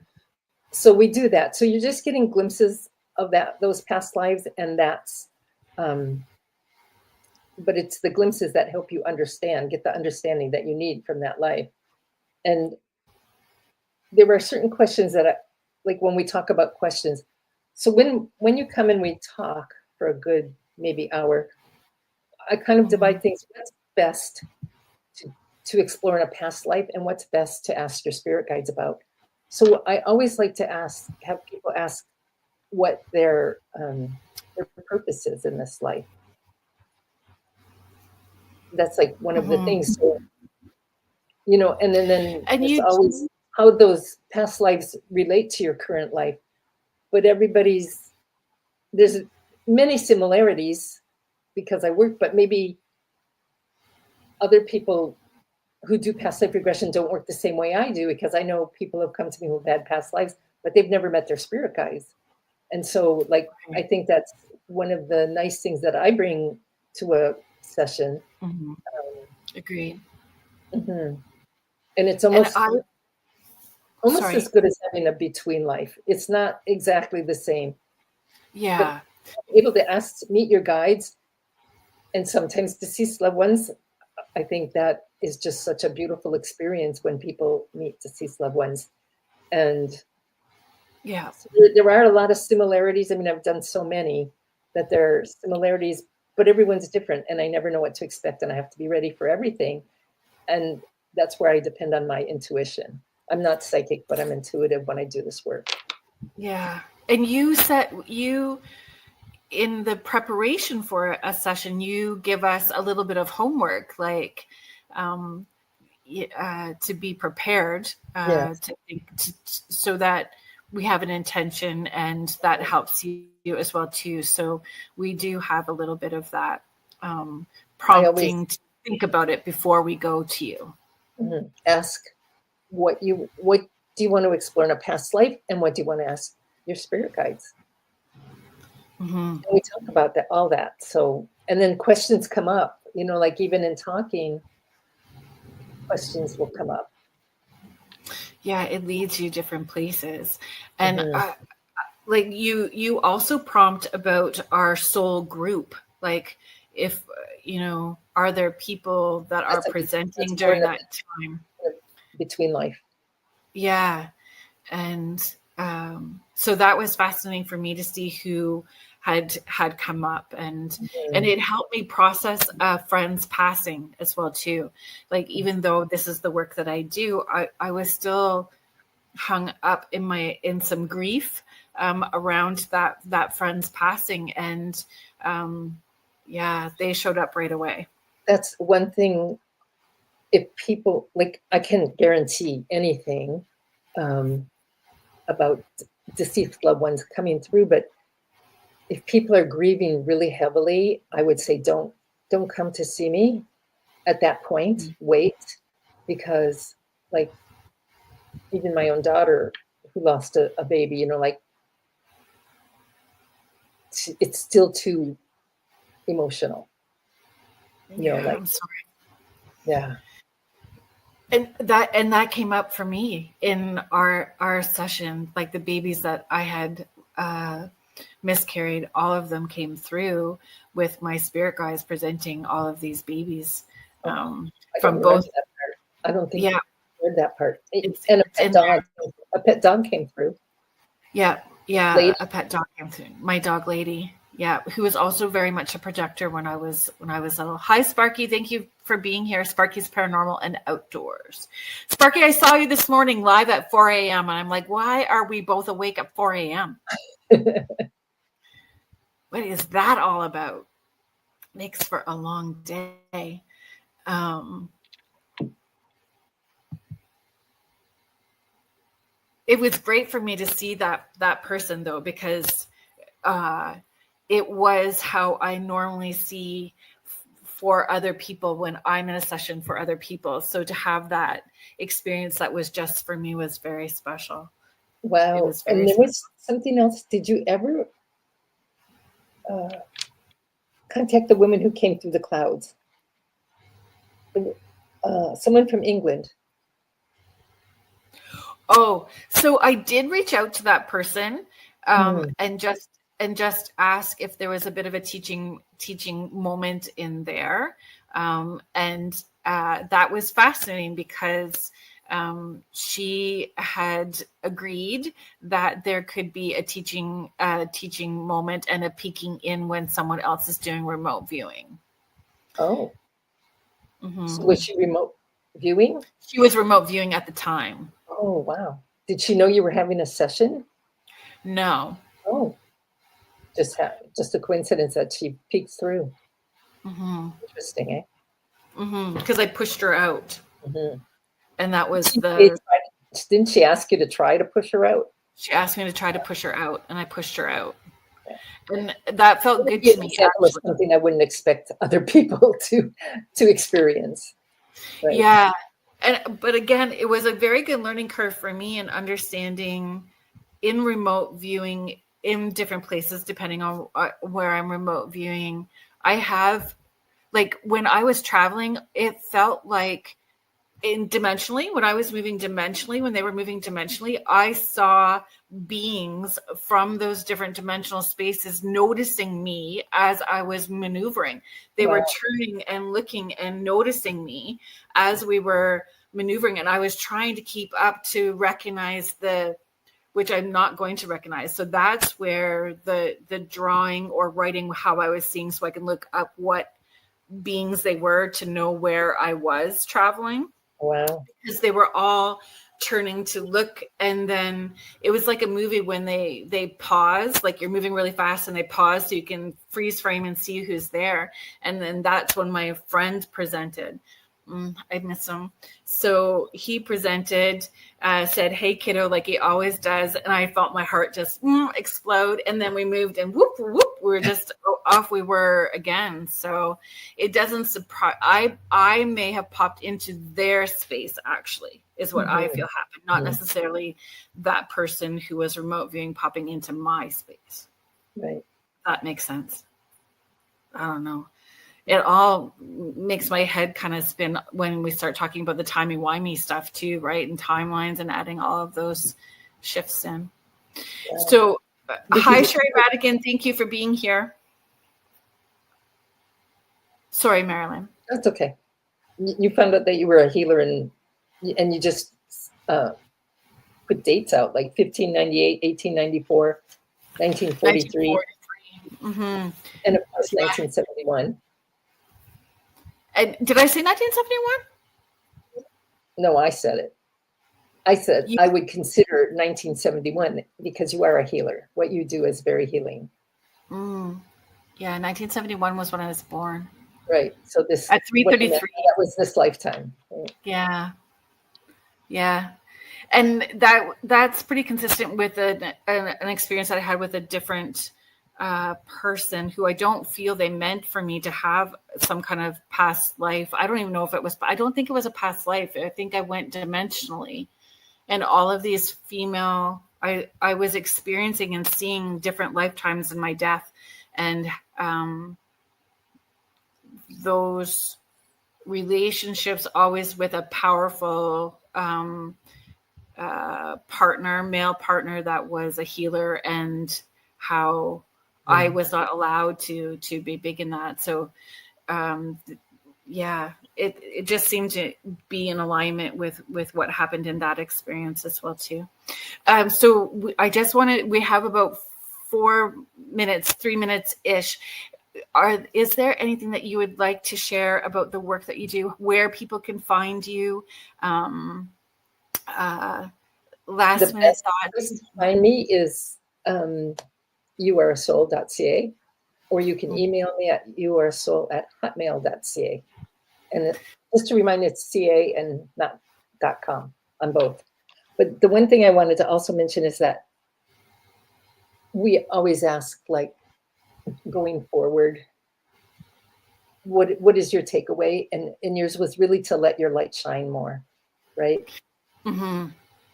So we do that. So you're just getting glimpses of those past lives, and that's, but it's the glimpses that help you get the understanding that you need from that life. And there are certain questions that like when we talk about questions. So when you come and we talk for a good maybe hour, I kind of divide things. What's best to explore in a past life, and what's best to ask your spirit guides about. So I always like to have people ask what their purpose is in this life. That's like one of the things. So, and then it's always how those past lives relate to your current life. But there's many similarities because I work, but maybe other people who do past life regression don't work the same way I do, because I know people have come to me who've had past lives, but they've never met their spirit guides. And so, I think that's one of the nice things that I bring to a session. Agreed. And it's almost as good as having a between life. It's not exactly the same. Yeah. But able to meet your guides, and sometimes deceased loved ones. I think that is just such a beautiful experience when people meet deceased loved ones. And yeah, so there are a lot of similarities. I mean, I've done so many that there are similarities, but everyone's different, and I never know what to expect, and I have to be ready for everything. And that's where I depend on my intuition. I'm not psychic, but I'm intuitive when I do this work. Yeah. And you said in the preparation for a session, you give us a little bit of homework, like to be prepared, Yes. so that we have an intention, and that helps you as well too. So we do have a little bit of that prompting to think about it before we go to you. Ask what do you want to explore in a past life, and what do you want to ask your spirit guides. And we talk about all that. So, and then questions come up, like even in talking, questions will come up. Yeah, it leads you different places. And like you also prompt about our soul group, like if are there people that are presenting during that time between life? Yeah. And so that was fascinating for me to see who had come up, and it helped me process a friend's passing as well too. Like, even though this is the work that I do, I was still hung up in some grief around that friend's passing, and they showed up right away. That's one thing. If people, I can't guarantee anything about deceased loved ones coming through, but if people are grieving really heavily, I would say don't come to see me at that point. Wait, because even my own daughter who lost a baby, it's still too emotional. I'm sorry. Yeah. And that came up for me in our session, like the babies that I had miscarried, all of them came through with my spirit guides presenting all of these babies I from don't both. remember that part. I don't think Yeah, I heard that part. And it's in there. a pet dog came through. Yeah, Lady. a pet dog came through. My dog Lady. Yeah, who was also very much a projector when I was little. Hi, Sparky. Thank you for being here. Sparky's Paranormal and Outdoors. Sparky, I saw you this morning live at 4 a.m. and I'm like, why are we both awake at 4 a.m.? What is that all about? Makes for a long day. It was great for me to see that person though, because it was how I normally see for other people when I'm in a session for other people. So to have that experience that was just for me was very special. Wow. It was very And there special. was something else. Did you ever contact the woman who came through the clouds? Someone from England. Oh, so I did reach out to that person and just ask if there was a bit of a teaching moment in there. And that was fascinating because she had agreed that there could be a teaching moment and a peeking in when someone else is doing remote viewing. Oh. Mm-hmm. So was she remote viewing? She was remote viewing at the time. Oh, wow. Did she know you were having a session? No. Oh. Just a coincidence that she peeked through. Mm-hmm. Interesting, eh? Because I pushed her out. Mm-hmm. And that was Didn't she ask you to try to push her out? She asked me to try to push her out, and I pushed her out. Yeah. And that felt good Be to an me. example of something I wouldn't expect other people to experience. Right. Yeah. But again, it was a very good learning curve for me in understanding in remote viewing in different places, depending on where I'm remote viewing. I have, like, when I was traveling, it felt like when I was moving dimensionally, when they were moving dimensionally, I saw beings from those different dimensional spaces noticing me as I was maneuvering. They were turning and looking and noticing me as we were maneuvering. And I was trying to keep up to recognize which I'm not going to recognize. So that's where the drawing or writing how I was seeing, so I can look up what beings they were to know where I was traveling. Wow. Because they were all turning to look, and then it was like a movie when they pause, like you're moving really fast and they pause so you can freeze frame and see who's there. And then that's when my friend presented. I miss him. So he presented, said, "Hey kiddo," like he always does. And I felt my heart just explode. And then we moved and whoop, whoop, we were just off we were again. So it doesn't surprise. I may have popped into their space, actually, is what I feel happened. Not necessarily that person who was remote viewing popping into my space. Right. That makes sense. I don't know. It all makes my head kind of spin when we start talking about the timey-wimey stuff too, right? And timelines and adding all of those shifts in. Yeah. So, hi, Sherry Radigan. Thank you for being here. Sorry, Marilyn. That's okay. You found out that you were a healer and you just put dates out, like 1598, 1894, 1943. And of course, 1971. And did I say 1971? No, I said it. I said I would consider 1971 because you are a healer. What you do is very healing. Yeah, 1971 was when I was born. Right. So this at 3:33. That was this lifetime. Right? Yeah. Yeah. And that's pretty consistent with an experience that I had with a different person who I don't feel they meant for me to have some kind of past life. I don't even know if it was, I don't think it was a past life. I think I went dimensionally, and all of these female, I was experiencing and seeing different lifetimes in my death. And those relationships always with a powerful partner, male partner that was a healer, and how I was not allowed to be big in that. So it just seemed to be in alignment with what happened in that experience as well too. So I just we have about 3 minutes ish. Is there anything that you would like to share about the work that you do, where people can find you? Last minute thoughts. To find me is youareasoul.ca, or you can email me at youareasoul@hotmail.ca. And just to remind you, it's CA and not .com on both. But the one thing I wanted to also mention is that we always ask, like, going forward, what is your takeaway? And yours was really to let your light shine more, right? Mm-hmm.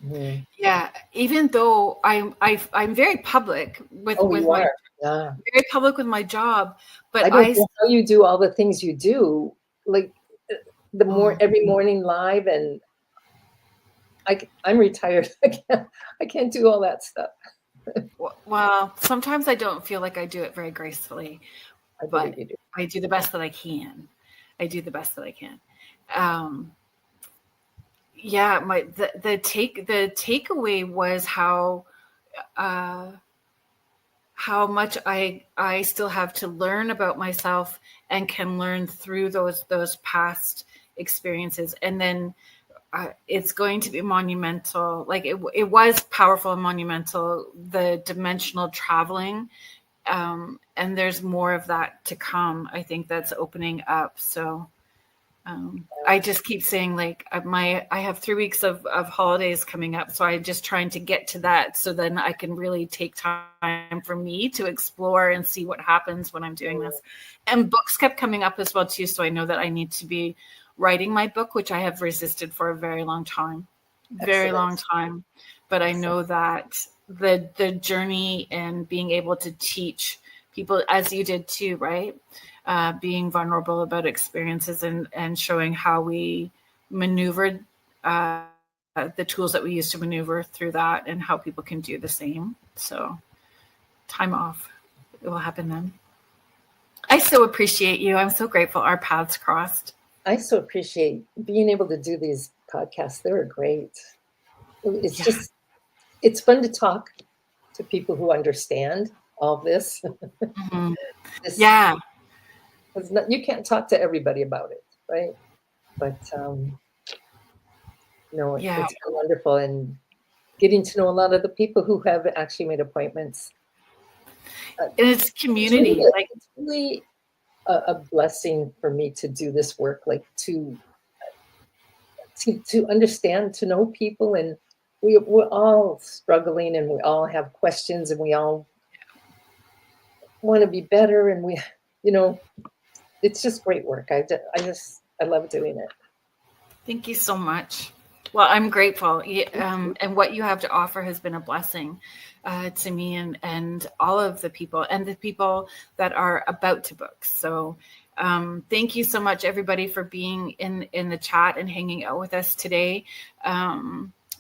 Mm-hmm. Yeah, even though I'm very public with my very public with my job, but I don't know how you do all the things you do, like every morning live, and I'm retired. I can't do all that stuff. Well, sometimes I don't feel like I do it very gracefully, but I do the best that I can. Yeah, the takeaway was how much I still have to learn about myself and can learn through those past experiences, and then it's going to be monumental. Like it was powerful and monumental, the dimensional traveling, and there's more of that to come. I think that's opening up. So I just keep saying, like, I have 3 weeks of holidays coming up, so I'm just trying to get to that, so then I can really take time for me to explore and see what happens when I'm doing this. And books kept coming up as well too, so I know that I need to be writing my book, which I have resisted for a very long time. But I know that the journey and being able to teach people, as you did too, right? Being vulnerable about experiences and showing how we maneuvered the tools that we use to maneuver through that, and how people can do the same. So time off, it will happen then. I so appreciate you. I'm so grateful our paths crossed. I so appreciate being able to do these podcasts. They're great. It's it's fun to talk to people who understand all this. Mm-hmm. You can't talk to everybody about it, right? But it's been wonderful, and getting to know a lot of the people who have actually made appointments. And it's community. It's really a blessing for me to do this work, like to understand, to know people, and we're all struggling, and we all have questions, and we all want to be better, and it's just great work. I love doing it. Thank you so much. Well, I'm grateful. And what you have to offer has been a blessing to me and all of the people, and the people that are about to book. So thank you so much, everybody, for being in the chat and hanging out with us today.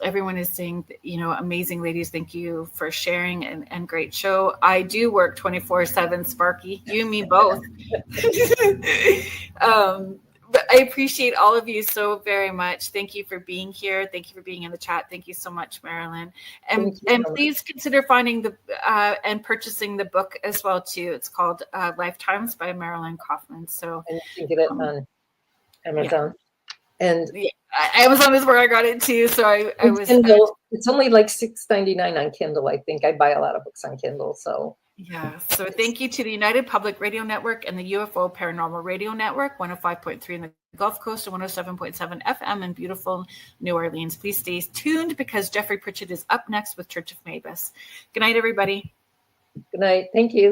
Everyone is saying, amazing ladies, thank you for sharing, and great show. I do work 24/7, Sparky, you and me both. But I appreciate all of you so very much. Thank you for being here. Thank you for being in the chat. Thank you so much, Marilyn. And please consider finding and purchasing the book as well too. It's called Lifetimes by Marilyn Kaufman. So and you can get it on Amazon. And Amazon is where I got it too. So I was Kindle. It's only like $6.99 on Kindle. I think I buy a lot of books on Kindle. So so thank you to the United Public Radio Network and the UFO Paranormal Radio Network, 105.3 in the Gulf Coast and 107.7 FM in beautiful New Orleans. Please stay tuned, because Jeffrey Pritchett is up next with Church of Mavis. Good night, everybody. Good night. Thank you.